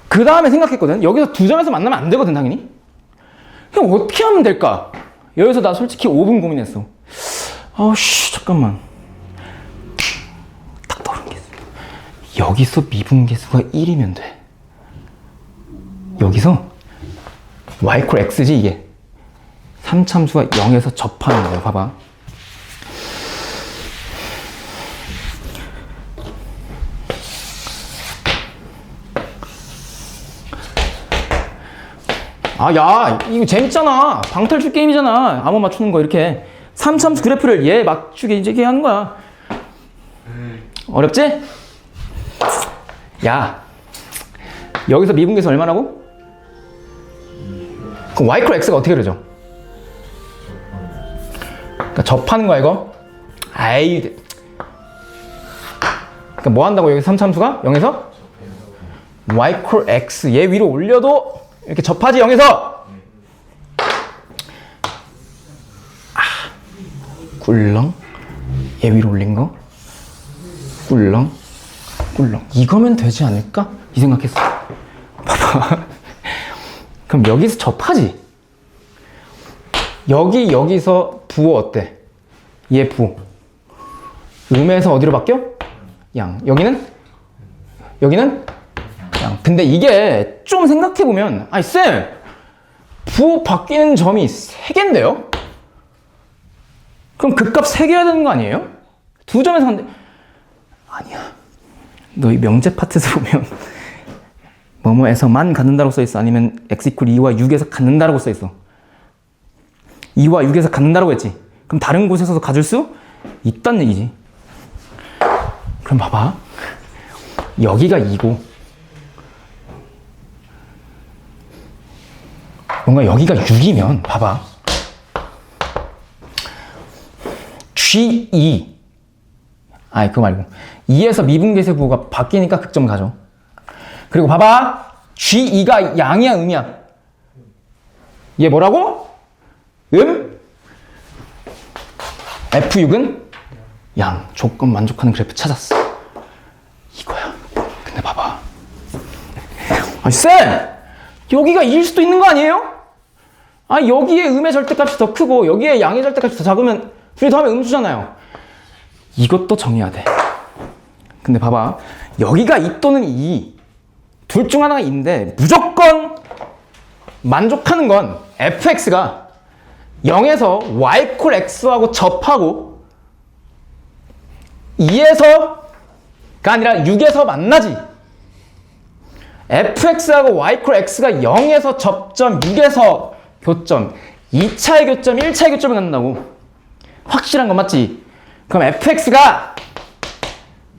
그 다음에 생각했거든. 여기서 두 점에서 만나면 안 되거든, 당연히. 그럼 어떻게 하면 될까? 여기서 나 솔직히 5분 고민했어. 아우씨, 잠깐만. 딱 떠오른 게 있어. 여기서 미분계수가 1이면 돼. 여기서 y 콜 x지, 이게. 3참수가 0에서 접하는 거예요. 봐봐. 아, 야, 이거 재밌잖아. 방탈출 게임이잖아. 암호 맞추는 거 이렇게. 3참수 그래프를 얘 맞추게 이제 하는 거야. 어렵지? 야, 여기서 미분계수 얼마라고? 그럼 y 콜 x가 어떻게 그러죠? 그러니까 접하는 거야, 이거. 아이, 그러니까 뭐 한다고 여기 3참수가? 0에서? y 콜 x 얘 위로 올려도 이렇게 접하지, 0에서. 꿀렁. 얘 위로 올린 거. 꿀렁. 꿀렁. 이거면 되지 않을까? 이 생각했어. 봐봐. 그럼 여기서 접하지. 여기서 부호 어때? 얘 부. 음에서 어디로 바뀌어? 양. 여기는? 양. 근데 이게 좀 생각해보면, 아니, 쌤! 부호 바뀌는 점이 3개인데요? 그럼 그 값 3개여야 되는 거 아니에요? 2점에서 한데. 아니야. 너 이 명제 파트에서 보면, 뭐뭐에서만 갖는다고 써있어. 아니면 x 이퀄 2와 6에서 갖는다라고 써있어. 2와 6에서 갖는다라고 했지. 그럼 다른 곳에서도 가질 수 있다는 얘기지. 그럼 봐봐. 여기가 2고, 뭔가 여기가 6이면, 봐봐. G2. 아니, 그거 말고. 2에서 미분계수 부호가 바뀌니까 극점 가죠. 그리고 봐봐. G2가 양이야, 음이야? 얘 뭐라고? F6은 양. 조건 만족하는 그래프 찾았어. 이거야. 근데 봐봐. 아니, 쌤! 여기가 2일 수도 있는 거 아니에요? 아, 여기에 음의 절대값이 더 크고 여기에 양의 절대값이 더 작으면 둘이 더하면 음수잖아요. 이것도 정해야 돼. 근데 봐봐. 여기가 2 또는 2. 둘 중 하나가 2인데 무조건 만족하는 건 fx가 0에서 y 콜 x하고 접하고 2에서가 아니라 6에서 만나지. fx하고 y 콜 x가 0에서 접점, 6에서 교점, 2차의 교점, 1차의 교점을 갖는다고. 확실한 건 맞지? 그럼 fx가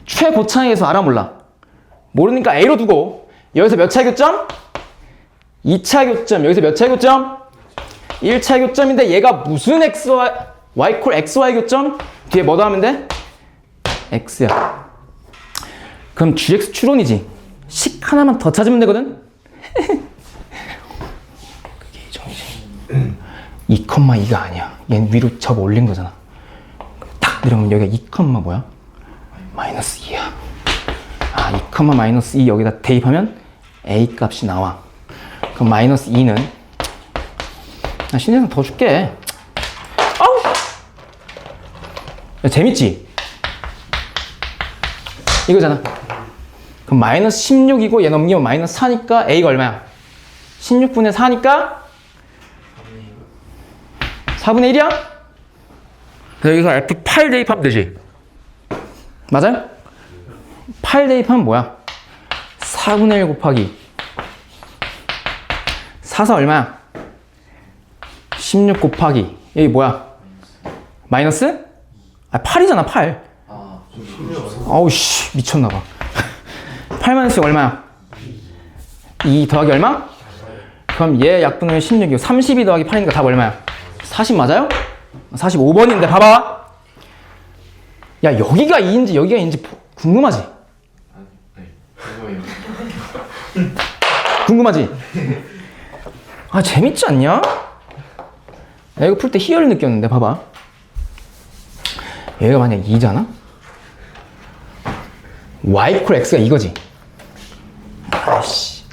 최고차항에서 알아 몰라? 모르니까 a로 두고 여기서 몇 차의 교점? 2차 교점. 여기서 몇 차의 교점? 1차의 교점인데 얘가 무슨 xy, y 콜 xy 교점? 뒤에 뭐 더하면 돼? x야. 그럼 gx 추론이지. 식 하나만 더 찾으면 되거든? 그게 이 점이지. 2,2가 아니야. 얘는 위로 접어 올린 거잖아. 딱 내려오면 여기가 2, 뭐야? 마이너스 2야. 아, 2, 마이너스 2 여기다 대입하면 a 값이 나와. 그럼 마이너스 2는 나 신혜상 더 줄게. 아우! 야, 재밌지? 이거잖아. 그럼 마이너스 16이고 얘 넘기면 마이너스 4니까 a가 얼마야? 16분의 4니까 4분의 1이야? 그래서 여기서 F8 대입하면 되지. 맞아요? 8 대입하면 뭐야? 4분의 1 곱하기 4사 얼마야? 16 곱하기 여기 뭐야? 마이너스? 8이잖아 8. 아우 씨 미쳤나봐. 8 마이너스 얼마야? 2 더하기 얼마? 그럼 얘 약분을 16이고 32 더하기 8이니까 답 얼마야? 40 맞아요? 45번인데 봐봐. 야 여기가 2인지 여기가 2인지 궁금하지? 궁금하지? 아 재밌지 않냐? 나 이거 풀 때 희열 느꼈는데 봐봐. 얘가 만약 2잖아? y 이퀄 x가 이거지. 아이씨.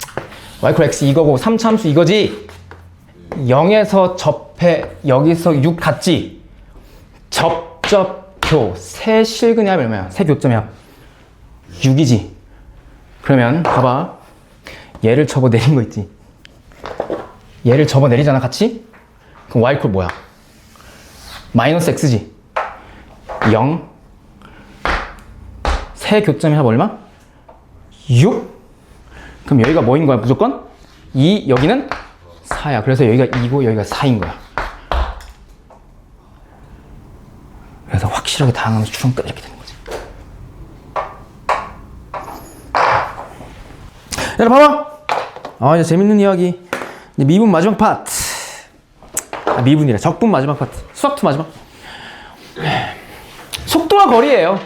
y 이퀄 x 이거고 3차 함수 이거지. 0에서 접해 여기서 6 같지? 접교 세 실근의 합이 얼마야? 세 교점의 합 6이지. 그러면 봐봐. 얘를 접어내린 거 있지? 얘를 접어내리잖아 같이? 그럼 y 이퀄 뭐야? 마이너스 x지? 0 세 교점의 합 얼마? 6? 그럼 여기가 뭐인 거야 무조건? 2 여기는 4야. 그래서 여기가 2고 여기가 4인 거야. 그래서 확실하게 다항하면서 추론 끝 이렇게 되는 거지. 얘들아 봐봐. 아 이제 재밌는 이야기. 이제 미분 마지막 파트. 미분이래. 적분 마지막 파트. 수학2 마지막. 속도와 거리예요.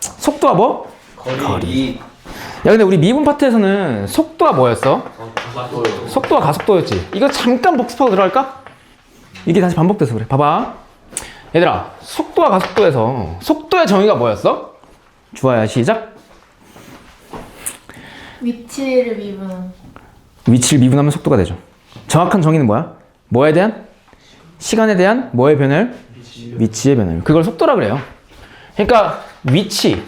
속도와 뭐? 거리. 야 근데 우리 미분 파트에서는 속도가 뭐였어? 속도와 가속도였지. 이거 잠깐 복습하고 들어갈까? 이게 다시 반복돼서 그래. 봐봐. 얘들아 속도와 가속도에서 속도의 정의가 뭐였어? 주아야 시작. 위치를 미분. 위치를 미분하면 속도가 되죠. 정확한 정의는 뭐야? 뭐에 대한? 시간에 대한 뭐의 변화율? 위치의 변화율. 그걸 속도라 그래요. 그러니까 위치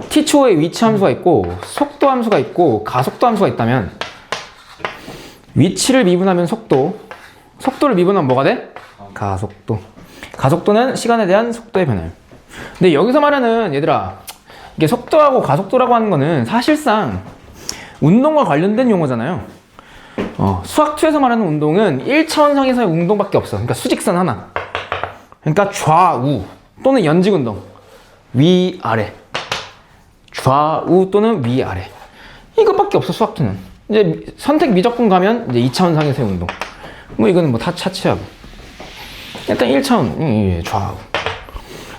t초에 위치 함수가 있고 속도 함수가 있고 가속도 함수가 있다면 위치를 미분하면 속도, 속도를 미분하면 뭐가 돼? 가속도. 가속도는 시간에 대한 속도의 변화율. 근데 여기서 말하는 얘들아 이게 속도하고 가속도라고 하는 거는 사실상 운동과 관련된 용어잖아요. 수학2에서 말하는 운동은 1차원상에서의 운동밖에 없어. 그러니까 수직선 하나. 그러니까 좌우 또는 연직 운동. 위아래. 좌우 또는 위아래. 이것밖에 없어 수학2는. 이제 선택 미적분 가면 이제 2차원상에서의 운동. 뭐 이거는 뭐 다 차치하고. 일단 1차원 좌우.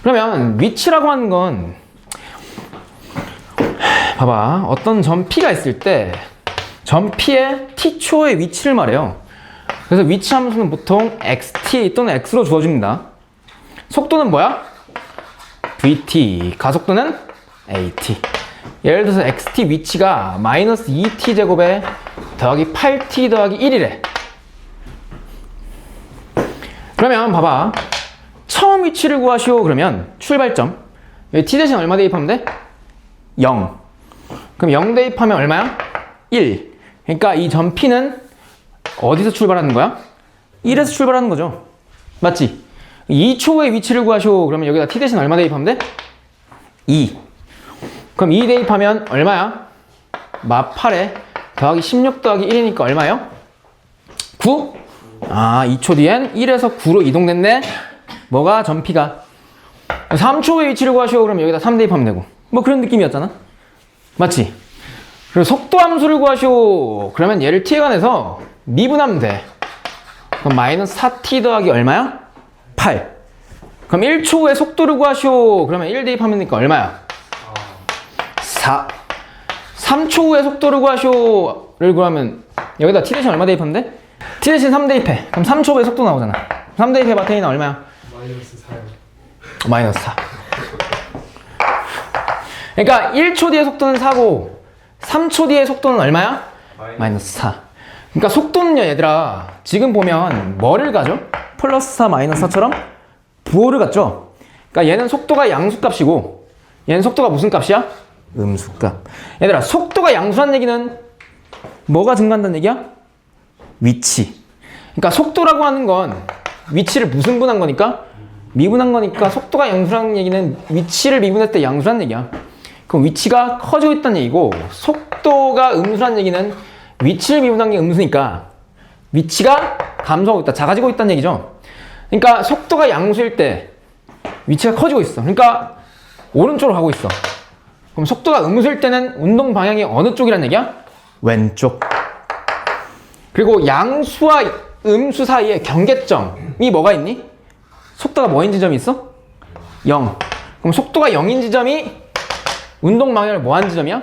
그러면 위치라고 하는 건 봐봐. 어떤 점 P가 있을 때 점 P의 T초의 위치를 말해요. 그래서 위치 함수는 보통 XT 또는 X로 주어집니다. 속도는 뭐야? VT. 가속도는 AT. 예를 들어서 XT 위치가 마이너스 2T 제곱에 더하기 8T 더하기 1이래. 그러면 봐봐. 처음 위치를 구하시오. 그러면 출발점. 여기 T 대신 얼마 대입하면 돼? 0. 그럼 0 대입하면 얼마야? 1. 그러니까 이 점 P는 어디서 출발하는 거야? 1에서 출발하는 거죠. 맞지? 2초의 위치를 구하시오. 그러면 여기다 T 대신 얼마 대입하면 돼? 2. 그럼 2 대입하면 얼마야? 마 8에 더하기 16 더하기 1이니까 얼마요? 9? 아 2초 뒤엔 1에서 9로 이동됐네. 뭐가? 점 P가 3초의 위치를 구하시오. 그럼 여기다 3 대입하면 되고 뭐 그런 느낌이었잖아. 맞지? 그리고 속도 함수를 구하시오. 그러면 얘를 t에 관해서 미분하면 돼. 그럼 마이너스 4t 더하기 얼마야? 8. 그럼 1초 후에 속도를 구하시오. 그러면 1 대입하면 얼마야? 4. 3초 후에 속도를 구하시오를 구하면 여기다 t 대신 얼마 대입하면 돼? t 대신 3 대입해. 그럼 3초 후에 속도 나오잖아. 3 대입해봐. t는 얼마야? 마이너스 4요. 마이너스 4. 그러니까 1초 뒤에 속도는 4고 3초 뒤에 속도는 얼마야? 마이너스 4. 그러니까 속도는요 얘들아 지금 보면 뭐를 가죠? 플러스 4 마이너스 4처럼 부호를 갖죠? 그러니까 얘는 속도가 양수값이고 얘는 속도가 무슨 값이야? 음수값. 얘들아 속도가 양수란 얘기는 뭐가 증가한다는 얘기야? 위치. 그러니까 속도라고 하는 건 위치를 무슨 분한 거니까? 미분한 거니까 속도가 양수라는 얘기는 위치를 미분했을 때 양수란 얘기야. 그럼 위치가 커지고 있다는 얘기고 속도가 음수란 얘기는 위치를 미분한 게 음수니까 위치가 감소하고 있다, 작아지고 있다는 얘기죠. 그러니까 속도가 양수일 때 위치가 커지고 있어. 그러니까 오른쪽으로 가고 있어. 그럼 속도가 음수일 때는 운동 방향이 어느 쪽이란 얘기야? 왼쪽. 그리고 양수와 음수 사이에 경계점이 뭐가 있니? 속도가 뭐인 지점이 있어? 0. 그럼 속도가 0인 지점이 운동 방향을 뭐한 지점이야?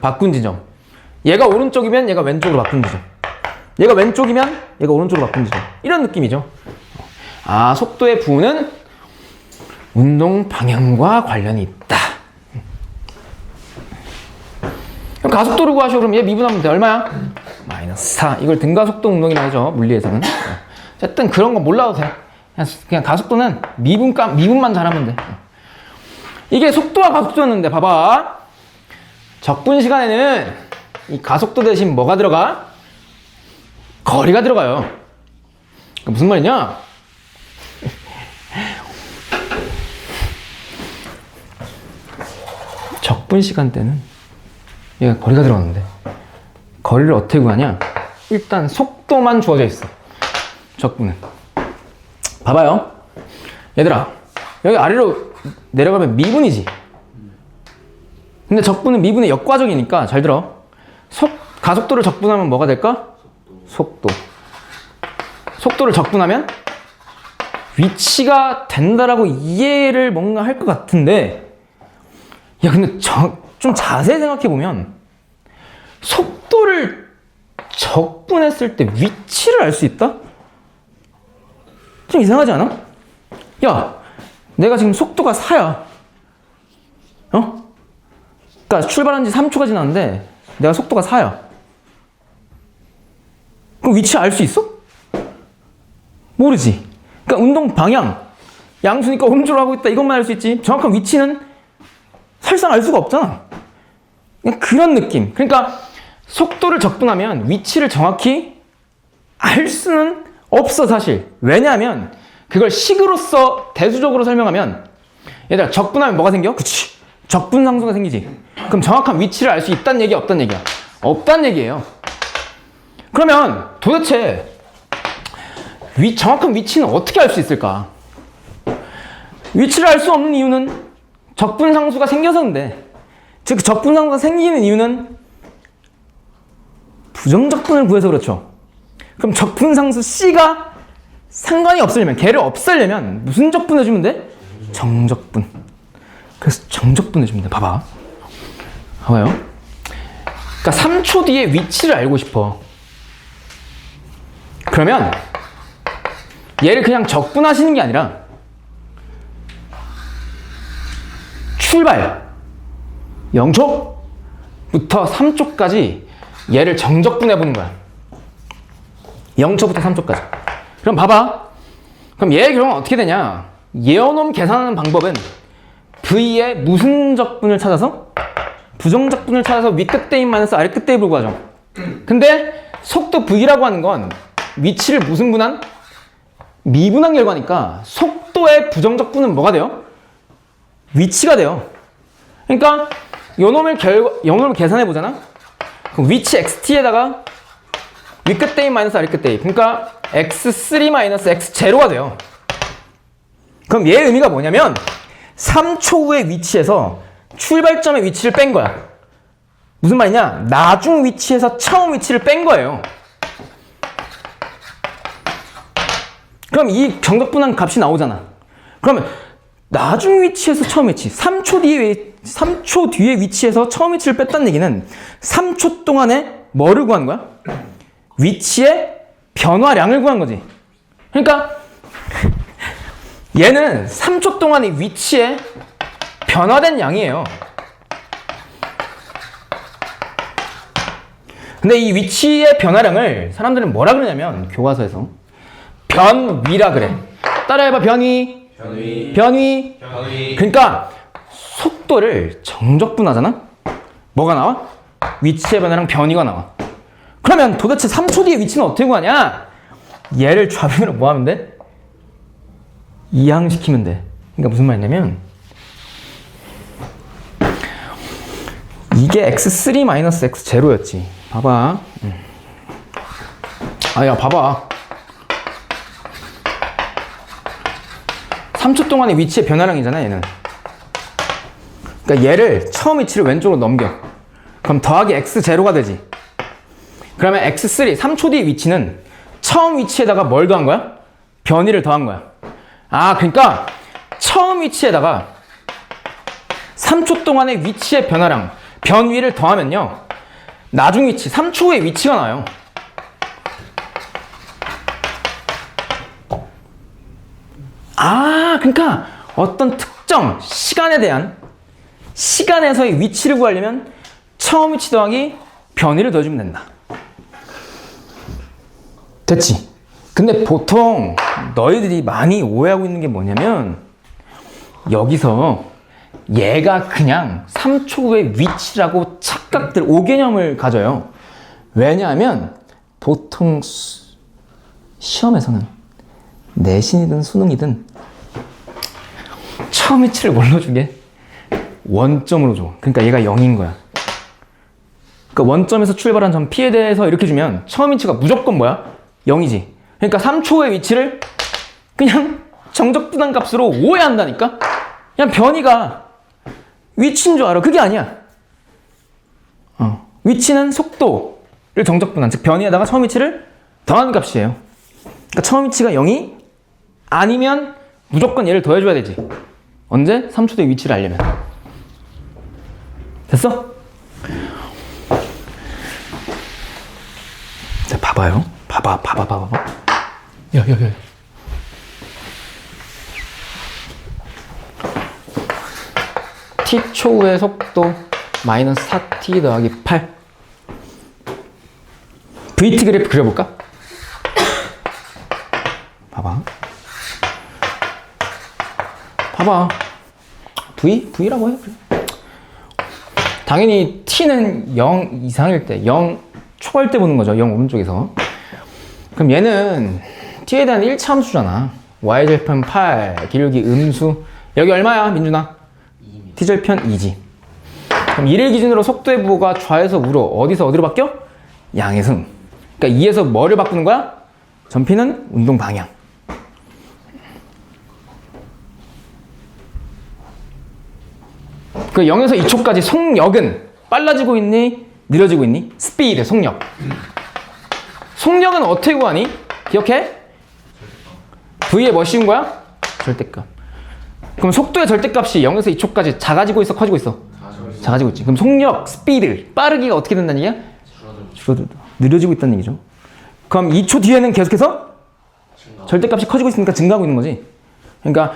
바꾼 지점. 얘가 오른쪽이면 얘가 왼쪽으로 바꾼 지점. 얘가 왼쪽이면 얘가 오른쪽으로 바꾼 지점. 이런 느낌이죠. 아, 속도의 부호는 운동 방향과 관련이 있다. 그럼 가속도를 구하시오. 그럼 얘 미분하면 돼. 얼마야? 마이너스 4. 이걸 등가속도 운동이라고 하죠. 물리에서는. 어쨌든 그런 거 몰라도 돼. 그냥 가속도는 미분만 잘하면 돼. 이게 속도와 가속도였는데 봐봐. 적분 시간에는 이 가속도 대신 뭐가 들어가? 거리가 들어가요. 무슨 말이냐? 적분 시간대는 얘가 거리가 들어가는데 거리를 어떻게 구하냐? 일단 속도만 주어져 있어. 적분은. 봐봐요. 얘들아, 여기 아래로 내려가면 미분이지. 근데 적분은 미분의 역과적이니까 잘 들어. 가속도를 적분하면 뭐가 될까? 속도. 속도를 적분하면 위치가 된다라고 이해를 뭔가 할 것 같은데, 야, 근데 좀 자세히 생각해보면 속도를 적분했을 때 위치를 알 수 있다? 좀 이상하지 않아? 야, 내가 지금 속도가 4야. 어? 그러니까 출발한 지 3초가 지났는데 내가 속도가 4야. 그럼 위치 알 수 있어? 모르지. 그러니까 운동 방향, 양수니까 오른쪽으로 하고 있다, 이것만 알 수 있지. 정확한 위치는 사실상 알 수가 없잖아. 그냥 그런 느낌. 그러니까 속도를 적분하면 위치를 정확히 알 수는 없어, 사실. 왜냐하면 그걸 식으로서 대수적으로 설명하면, 얘들아, 적분하면 뭐가 생겨? 그치, 적분상수가 생기지. 그럼 정확한 위치를 알 수 있다는 얘기야, 없다는 얘기야? 없다는 얘기예요. 그러면 도대체 정확한 위치는 어떻게 알 수 있을까? 위치를 알 수 없는 이유는 적분상수가 생겨서인데, 즉 적분상수가 생기는 이유는 부정적분을 구해서 그렇죠. 그럼 적분상수 C가 상관이 없으려면, 걔를 없애려면 무슨 적분 해주면 돼? 정적분. 그래서 정적분 해주면 돼. 봐봐요. 그러니까 3초 뒤에 위치를 알고 싶어. 그러면 얘를 그냥 적분하시는 게 아니라 출발 0초부터 3초까지 얘를 정적분해 보는 거야. 0초부터 3초까지. 그럼 봐봐. 그럼 얘의 경우는 어떻게 되냐? 예어놈 계산하는 방법은 V의 무슨 적분을 찾아서? 부정적분을 찾아서 윗끝 대입 마이너스 아래끝 대입을 구하죠. 근데 속도 V라고 하는 건 위치를 무슨 분한? 미분한 결과니까 속도의 부정적분은 뭐가 돼요? 위치가 돼요. 그러니까 요놈을 계산해 보잖아. 그럼 위치 xt에다가 윗끝 대입 마이너스 아래끝 대입, 그러니까 x3 마이너스 x0가 돼요. 그럼 얘의 의미가 뭐냐면 3초 후의 위치에서 출발점의 위치를 뺀 거야. 무슨 말이냐? 나중 위치에서 처음 위치를 뺀 거예요. 그럼 이 정적분한 값이 나오잖아. 그러면 나중 위치에서 처음 위치, 3초 뒤에 위치에서 처음 위치를 뺐다는 얘기는 3초 동안에 뭐를 구하는 거야? 위치의 변화량을 구한 거지. 그러니까 얘는 3초 동안의 위치에 변화된 양이에요. 근데 이 위치의 변화량을 사람들은 뭐라 그러냐면 교과서에서 변위라 그래. 따라해봐. 변위. 그러니까 속도를 정적분하잖아. 뭐가 나와? 위치의 변화량 변위가 나와. 그러면 도대체 3초 뒤에 위치는 어떻게 구하냐? 얘를 좌변으로 뭐 하면 돼? 이항시키면 돼. 그러니까 무슨 말이냐면 이게 x3 마이너스 x0였지. 봐봐. 야, 봐봐. 3초 동안의 위치의 변화량이잖아, 얘는. 그러니까 얘를 처음 위치를 왼쪽으로 넘겨. 그럼 더하기 x0가 되지. 그러면 x3, 3초 뒤의 위치는 처음 위치에다가 뭘 더한 거야? 변위를 더한 거야. 그러니까 처음 위치에다가 3초 동안의 위치의 변화량, 변위를 더하면요. 나중 위치, 3초 후의 위치가 나와요. 그러니까 어떤 특정 시간에 대한 시간에서의 위치를 구하려면 처음 위치 더하기 변위를 더해주면 된다. 됐지? 근데 보통 너희들이 많이 오해하고 있는 게 뭐냐면 여기서 얘가 그냥 3초 후의 위치라고 착각들, 오개념을 가져요. 왜냐하면 보통 시험에서는 내신이든 수능이든 처음 위치를 뭘로 주게? 원점으로 줘. 그러니까 얘가 0인 거야. 그러니까 원점에서 출발한 점 P에 대해서 이렇게 주면 처음 위치가 무조건 뭐야? 0이지. 그러니까 3초의 위치를 그냥 정적분한 값으로 오해한다니까? 그냥 변이가 위치인 줄 알아. 그게 아니야. 위치는 속도를 정적분한, 즉 변이에다가 처음 위치를 더하는 값이에요. 그러니까 처음 위치가 0이 아니면 무조건 얘를 더해줘야 되지. 언제? 3초 뒤의 위치를 알려면. 됐어? 자, 봐봐요. 봐봐. 야. t초 후의 속도 마이너스 4t 더하기 8. VT 그래프 그려볼까? 봐봐. V라고 해. 당연히 t는 0 이상일 때, 0 초할 때 보는 거죠. 0 오른쪽에서. 그럼 얘는 t에 대한 1차 함수잖아. y절편 8, 기울기 음수. 여기 얼마야, 민준아? t절편 2지. 그럼 1을 기준으로 속도의 부호가 좌에서 우로, 어디서 어디로 바뀌어? 양에서 음. 그러니까 2에서 뭐를 바꾸는 거야? 전피는 운동 방향. 그 0에서 2초까지 속력은 빨라지고 있니? 느려지고 있니? 스피드, 속력. 속력은 어떻게 구하니? 기억해? V의 뭐 씌운 거야? 절대값. 그럼 속도의 절대값이 0에서 2초까지 작아지고 있어? 커지고 있어? 작아지고 있지. 그럼 속력, 스피드, 빠르기가 어떻게 된다는 얘기야? 줄어들다. 느려지고 있다는 얘기죠. 그럼 2초 뒤에는 계속해서 절대값이 커지고 있으니까 증가하고 있는 거지. 그러니까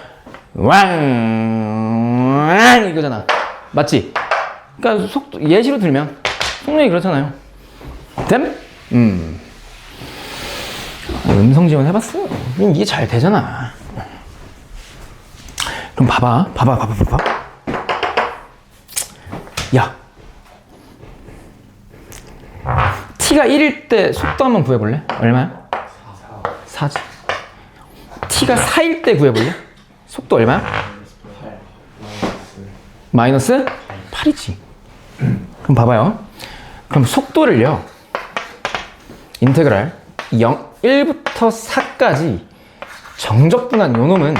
왕 이거잖아. 맞지? 그러니까 속도, 예시로 들면 속력이 그렇잖아요. 됨? 음성 지원 해봤어? 이게 잘 되잖아. 그럼 봐봐. 야, t가 1일 때 속도 한번 구해볼래? 얼마야? 4지. t가 4일 때 구해볼래? 속도 얼마야? 마이너스 8이지. 그럼 봐봐요. 그럼 속도를요, 인테그랄 1부터 4까지 정적분한 요놈은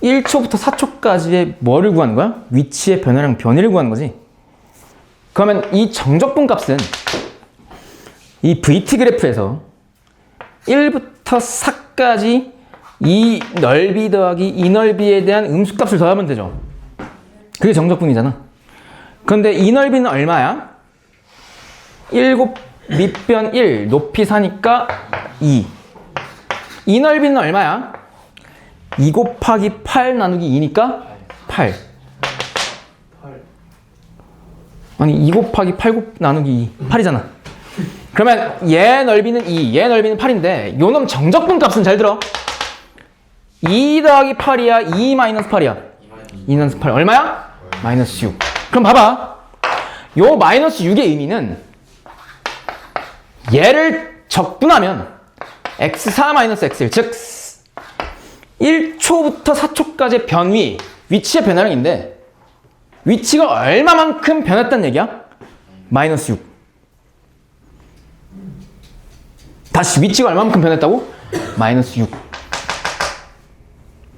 1초부터 4초까지의 뭐를 구하는 거야? 위치의 변화량 변이를 구하는 거지. 그러면 이 정적분 값은 이 VT 그래프에서 1부터 4까지 이 넓이 더하기 이 넓이에 대한 음수값을 더하면 되죠. 그게 정적분이잖아. 그런데 이 넓이는 얼마야? 7 밑변 1, 높이 4니까 2. 이 넓이는 얼마야? 2 곱하기 8 나누기 2니까 8. 아니 2 곱하기 8 나누기 2, 8이잖아. 그러면 얘 넓이는 2, 얘 넓이는 8인데 요놈 정적분 값은 잘 들어. 2 더하기 8이야, 2 마이너스 8이야? 2 마이너스 8 얼마야? 마이너스 6. 그럼 봐봐. 요 마이너스 6의 의미는 얘를 적분하면 x4 마이너스 x1, 즉 1초부터 4초까지의 변위, 위치의 변화량인데 위치가 얼마만큼 변했다는 얘기야? 마이너스 6. 다시 위치가 얼마만큼 변했다고? 마이너스 6.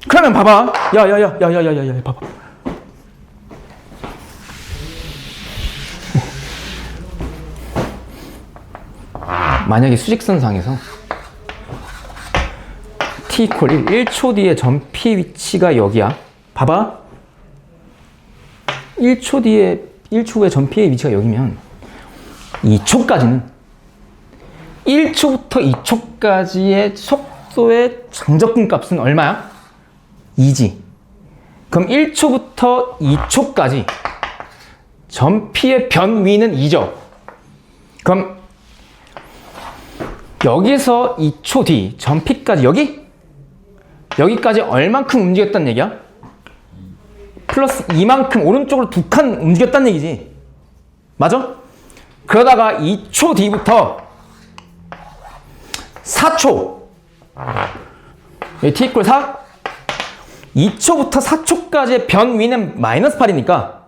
그러면 봐봐. 야야야야야야야 봐봐. 만약에 수직선상에서 t equal 1초 뒤에 점 P 위치가 여기야. 봐봐. 1초 후에 점 P의 위치가 여기면 2초까지는 1초부터 2초까지의 속도의 정적분 값은 얼마야? 2지. 그럼 1초부터 2초까지 점 P의 변위는 2죠. 그럼 여기서 2초 뒤 점 P까지 여기까지 얼만큼 움직였다는 얘기야? 플러스 2만큼 오른쪽으로 2칸 움직였다는 얘기지. 맞아? 그러다가 2초 뒤부터 4초 여기 t equal 4 2초부터 4초까지의 변위는 마이너스 8이니까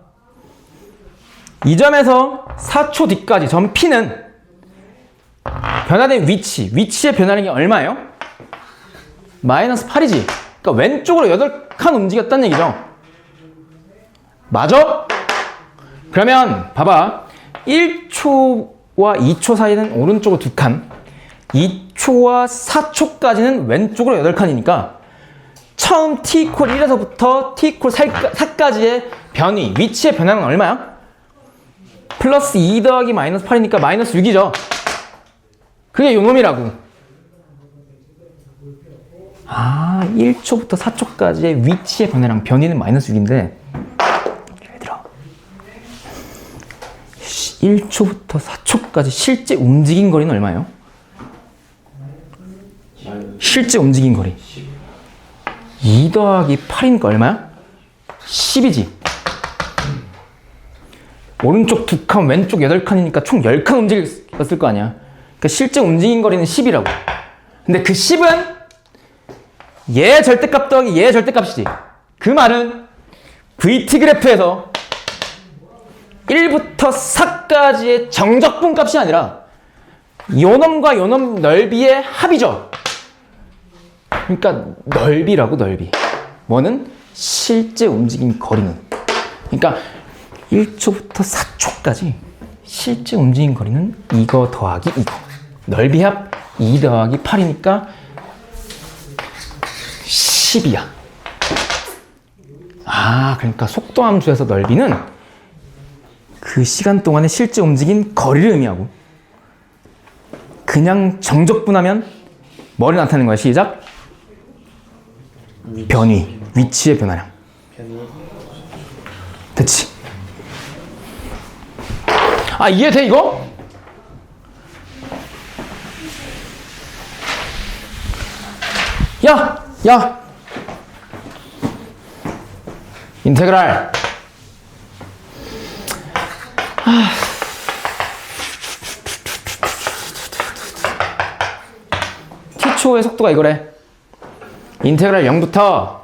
이 점에서 4초 뒤까지 점 P는 변화된 위치의 변화량이 얼마예요? 마이너스 8이지. 그러니까 왼쪽으로 8칸 움직였다는 얘기죠. 맞아? 그러면 봐봐. 1초와 2초 사이는 오른쪽으로 2칸, 2초와 4초까지는 왼쪽으로 8칸이니까 처음 t equal 1에서부터 t equal 4까지의 변위, 위치의 변화는 얼마야? 플러스 2 더하기 마이너스 8이니까 마이너스 6이죠. 그게 요놈이라고. 아, 1초부터 4초까지의 위치의 변화량, 변위는 마이너스 6인데 예를 들어 1초부터 4초까지 실제 움직인 거리는 얼마예요? 실제 움직인 거리 2 더하기 8이니까 얼마야? 10이지. 오른쪽 2칸, 왼쪽 8칸이니까 총 10칸 움직였을 거 아니야. 그러니까 실제 움직인 거리는 10이라고. 근데 그 10은 얘 절대값 더하기 얘 절대값이지. 그 말은 VT 그래프에서 1부터 4까지의 정적분 값이 아니라 요놈과 요놈 넓이의 합이죠. 그러니까 넓이라고, 넓이. 뭐는? 실제 움직인 거리는. 그러니까 1초부터 4초까지 실제 움직인 거리는 이거 더하기 이거. 넓이 합 2 더하기 8이니까 10이야. 아, 그러니까 속도 함수에서 넓이는 그 시간 동안에 실제 움직인 거리를 의미하고 그냥 정적분하면 뭐를 나타내는 거야? 시작. 변위, 위치의 변화량. 됐지? 아, 이해돼 이거? 야! 인테그랄. t초의 속도가 이거래. 인테그랄 0부터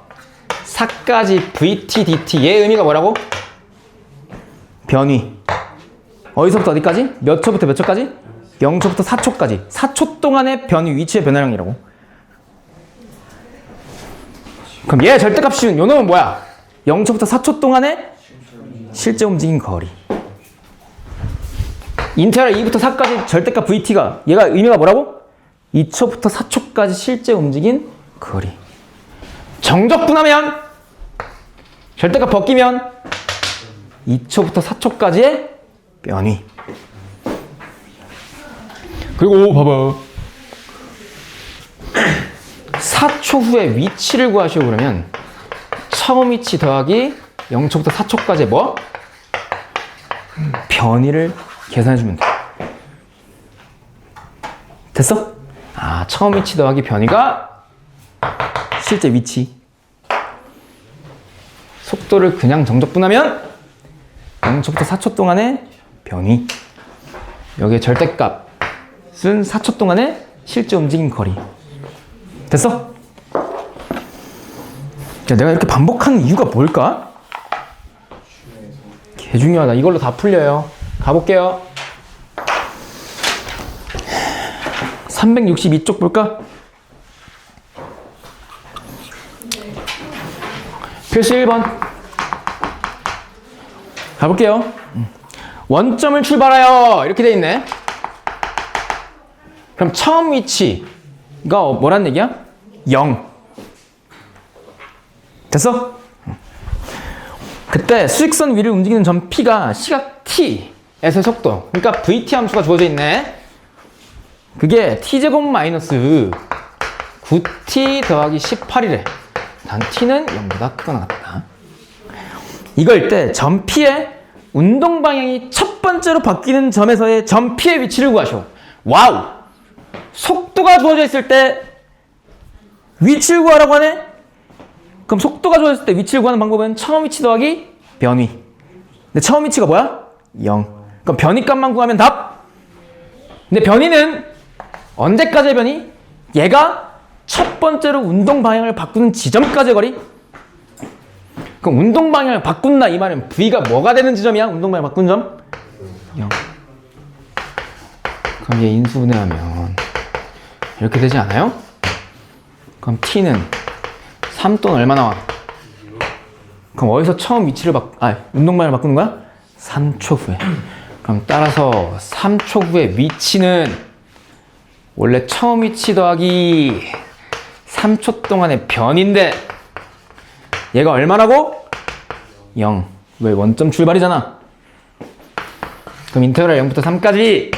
4까지 vt dt 얘의 의미가 뭐라고? 변위. 어디서부터 어디까지? 몇 초부터 몇 초까지? 0초부터 4초까지. 4초 동안의 변위, 위치의 변화량이라고. 그럼 얘 절대값이 요 놈은 뭐야? 0초부터 4초 동안의 실제 움직인 거리. 인테그랄 2부터 4까지 절대값 vt가 얘가 의미가 뭐라고? 2초부터 4초까지 실제 움직인 거리. 정적분하면 절대값 벗기면 2초부터 4초까지의 변위. 그리고 봐봐. 4초 후에 위치를 구하시오 그러면 처음 위치 더하기 0초부터 4초까지 뭐? 변위를 계산해주면 돼. 됐어? 아, 처음 위치 더하기 변위가 실제 위치. 속도를 그냥 정적분하면 0초부터 4초 동안의 변위. 여기에 절대값은 4초 동안의 실제 움직인 거리. 됐어? 자, 내가 이렇게 반복하는 이유가 뭘까? 개 중요하다. 이걸로 다 풀려요. 가볼게요. 362쪽 볼까? 필수 1번. 가볼게요. 원점을 출발하여 이렇게 돼 있네. 그럼 처음 위치가 뭐란 얘기야? 0. 됐어? 그때 수직선 위를 움직이는 점 P가 시각 T에서의 속도, 그러니까 VT 함수가 주어져 있네. 그게 T제곱 마이너스 9T 더하기 18이래. 단 T는 0보다 크거나 같다. 이걸 때 점 P의 운동 방향이 첫 번째로 바뀌는 점에서의 점 P의 위치를 구하시오. 와우! 속도가 주어져 있을 때 위치를 구하라고 하네? 그럼 속도가 주어졌을 때 위치를 구하는 방법은 처음 위치 더하기 변위. 근데 처음 위치가 뭐야? 0. 그럼 변위값만 구하면 답! 근데 변위는 언제까지의 변위? 얘가 첫 번째로 운동 방향을 바꾸는 지점까지의 거리? 그럼 운동 방향을 바꾼다 이 말은 V가 뭐가 되는 지점이야? 운동 방향 바꾼 점? 0. 그럼 얘 인수분해하면 이렇게 되지 않아요? 그럼 T는 3또는 얼마 나와? 그럼 어디서 처음 위치를 운동 방향을 바꾸는 거야? 3초 후에. 그럼 따라서 3초 후에 위치는 원래 처음 위치 더하기 3초 동안의 변인데 얘가 얼마라고? 0. 왜? 원점 출발이잖아. 그럼 인테그랄 0부터 3까지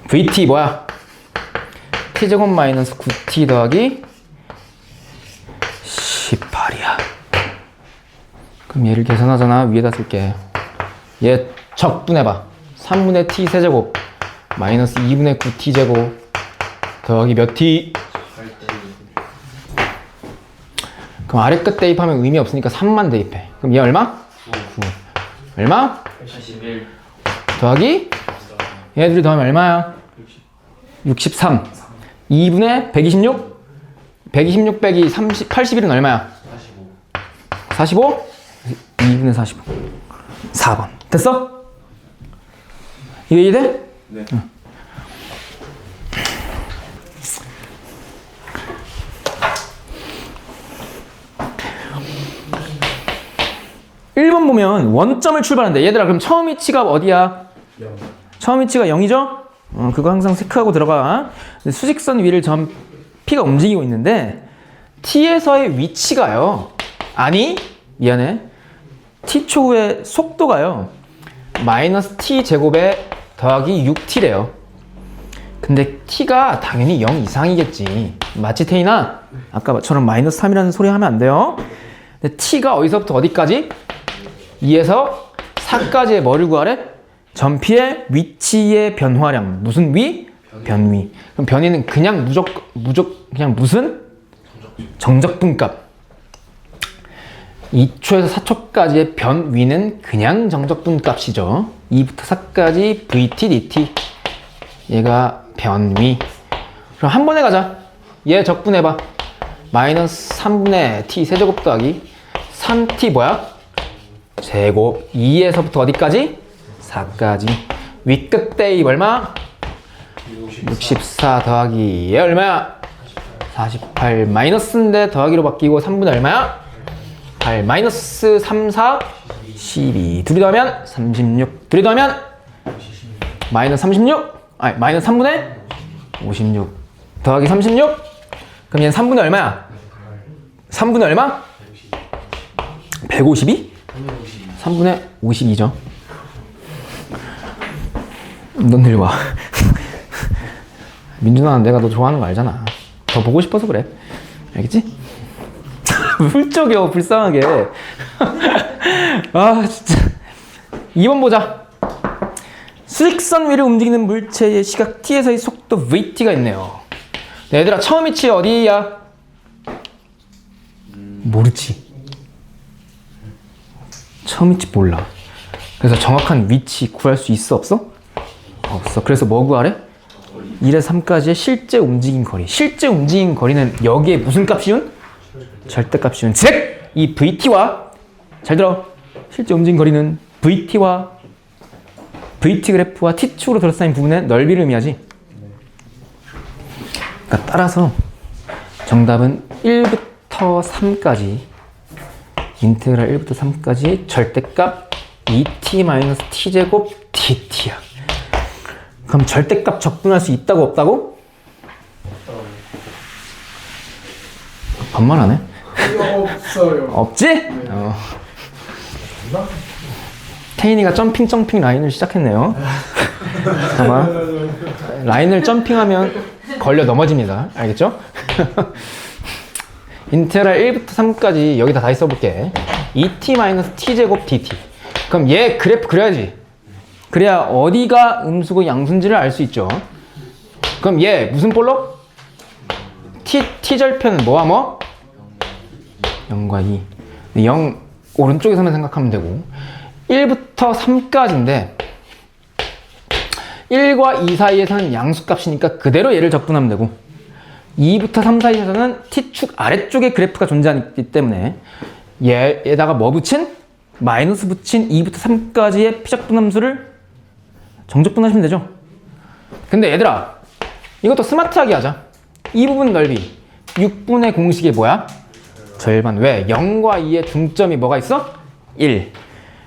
VT 뭐야? T제곱 마이너스 9T 더하기 18이야. 그럼 얘를 계산하잖아. 위에다 쓸게. 얘 적분해봐. 3분의 T 세제곱 마이너스 2분의 9T 제곱 더하기 몇 T? 그럼 아래 끝 대입하면 의미 없으니까 3만 대입해. 그럼 얘 얼마? 9. 얼마? 81 더하기? 얘들이 더하면 얼마야? 63. 2분의 126? 126 빼기 81은 얼마야? 45? 2분의 45. 4번. 됐어? 이거 이해돼? 네. 응. (1번) 보면 원점을 출발한대. 얘들아 그럼 처음 위치가 어디야? 0 처음 위치가 0이죠? 그거 항상 체크하고 들어가. 수직선 위를 점 P가 움직이고 있는데 T에서의 위치가요. 아니 미안해. T초 후의 속도가요. 마이너스 T 제곱에 더하기 6T래요. 근데 T가 당연히 0 이상이겠지. 맞지 태인아? 아까처럼 마이너스 3이라는 소리 하면 안 돼요. 근데 T가 어디서부터 어디까지? 2에서 4까지의 뭐를 구하래? 점 P의 위치의 변화량. 무슨 위? 변위. 그럼 변위는 그냥 그냥 무슨? 정적분값. 2초에서 4초까지의 변위는 그냥 정적분값이죠. 2부터 4까지 VT, DT. 얘가 변위. 그럼 한 번에 가자. 얘 적분해봐. 마이너스 3분의 T 세제곱 더하기 3T 뭐야? 제곱. 2에서부터 어디까지? 4까지. 윗끝 대입 얼마? 64 더하기 얘 얼마야? 48 마이너스인데 더하기로 바뀌고 3분의 얼마야? 8 마이너스 3, 4 12 둘이 더하면 36 둘이 더하면 마이너스 36 아니 마이너스 3분의 56 더하기 36 그럼 얘는 3분의 얼마야? 3분의 얼마? 152? 3분의 52죠. 넌들 봐. 민준아 내가 너 좋아하는 거 알잖아. 더 보고 싶어서 그래. 알겠지? 훌쩍여 불쌍하게. 아 진짜. 2번 보자. 수직선 위를 움직이는 물체의 시각 T에서의 속도 VT가 있네요. 얘들아 처음 위치 어디야? 모르지. 처음 위치 몰라. 그래서 정확한 위치 구할 수 있어 없어? 없어. 그래서 뭐 구하래? 1에서 3까지의 실제 움직임 거리. 실제 움직임 거리는 여기에 무슨 값이온? 절대값이온. 즉! 이 VT와 잘 들어. 실제 움직임 거리는 VT 그래프와 T축으로 둘러싸인 부분의 넓이를 의미하지. 그러니까 따라서 정답은 1부터 3까지 인테그랄 1부터 3까지 절대값 2t-t제곱 dt야. 그럼 절대값 적분할 수 있다고 없다고? 반말하네. 없어요. 없지? 태인이가 점핑 라인을 시작했네요. 아마 라인을 점핑하면 걸려 넘어집니다. 알겠죠? 인테그랄 1부터 3까지 여기다 다시 써볼게. 2t-t제곱 dt. 그럼 얘 그래프 그려야지. 그래야 어디가 음수고 양수인지를 알 수 있죠. 그럼 얘 무슨 볼록? t절편은 뭐와 뭐? 0과 2. 0 오른쪽에서만 생각하면 되고 1부터 3까지인데 1과 2 사이에서는 양수값이니까 그대로 얘를 적분하면 되고 2부터 3 사이에서는 t축 아래쪽에 그래프가 존재하기 때문에 얘에다가 뭐 붙인? 마이너스 붙인 2부터 3까지의 피적분함수를 정적분하시면 되죠. 근데 얘들아 이것도 스마트하게 하자. 이 부분 넓이 6분의 공식이 뭐야? 절반. 왜? 0과 2의 중점이 뭐가 있어? 1.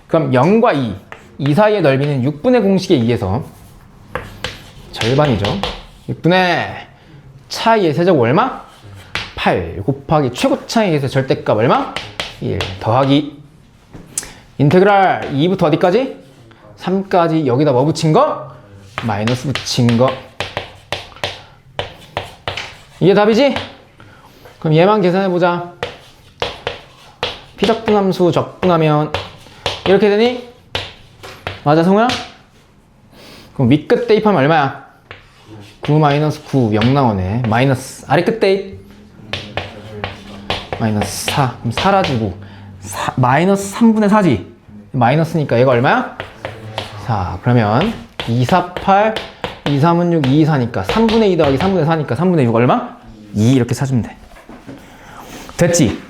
그럼 0과 2 사이의 넓이는 6분의 공식에 의해서 절반이죠. 6분의 차이의 세제곱 얼마? 8 곱하기 최고 차이에 의해서 절대값 얼마? 1 더하기 인테그랄 2부터 어디까지? 3까지 여기다 뭐 붙인 거? 마이너스 붙인 거. 이게 답이지? 그럼 얘만 계산해보자. 피적분함수 적분하면 이렇게 되니? 맞아 성우야? 그럼 윗끝 대입하면 얼마야? 9 마이너스 9 0 나오네. 마이너스 아래끝 대입 마이너스 4 그럼 사라지고 마이너스 3분의 4지. 마이너스니까 얘가 얼마야? 4. 그러면 2, 4, 8 2, 3은 6, 2, 4니까 3분의 2 더하기 3분의 4니까 3분의 6 얼마? 2 이렇게 찾으면 돼. 됐지?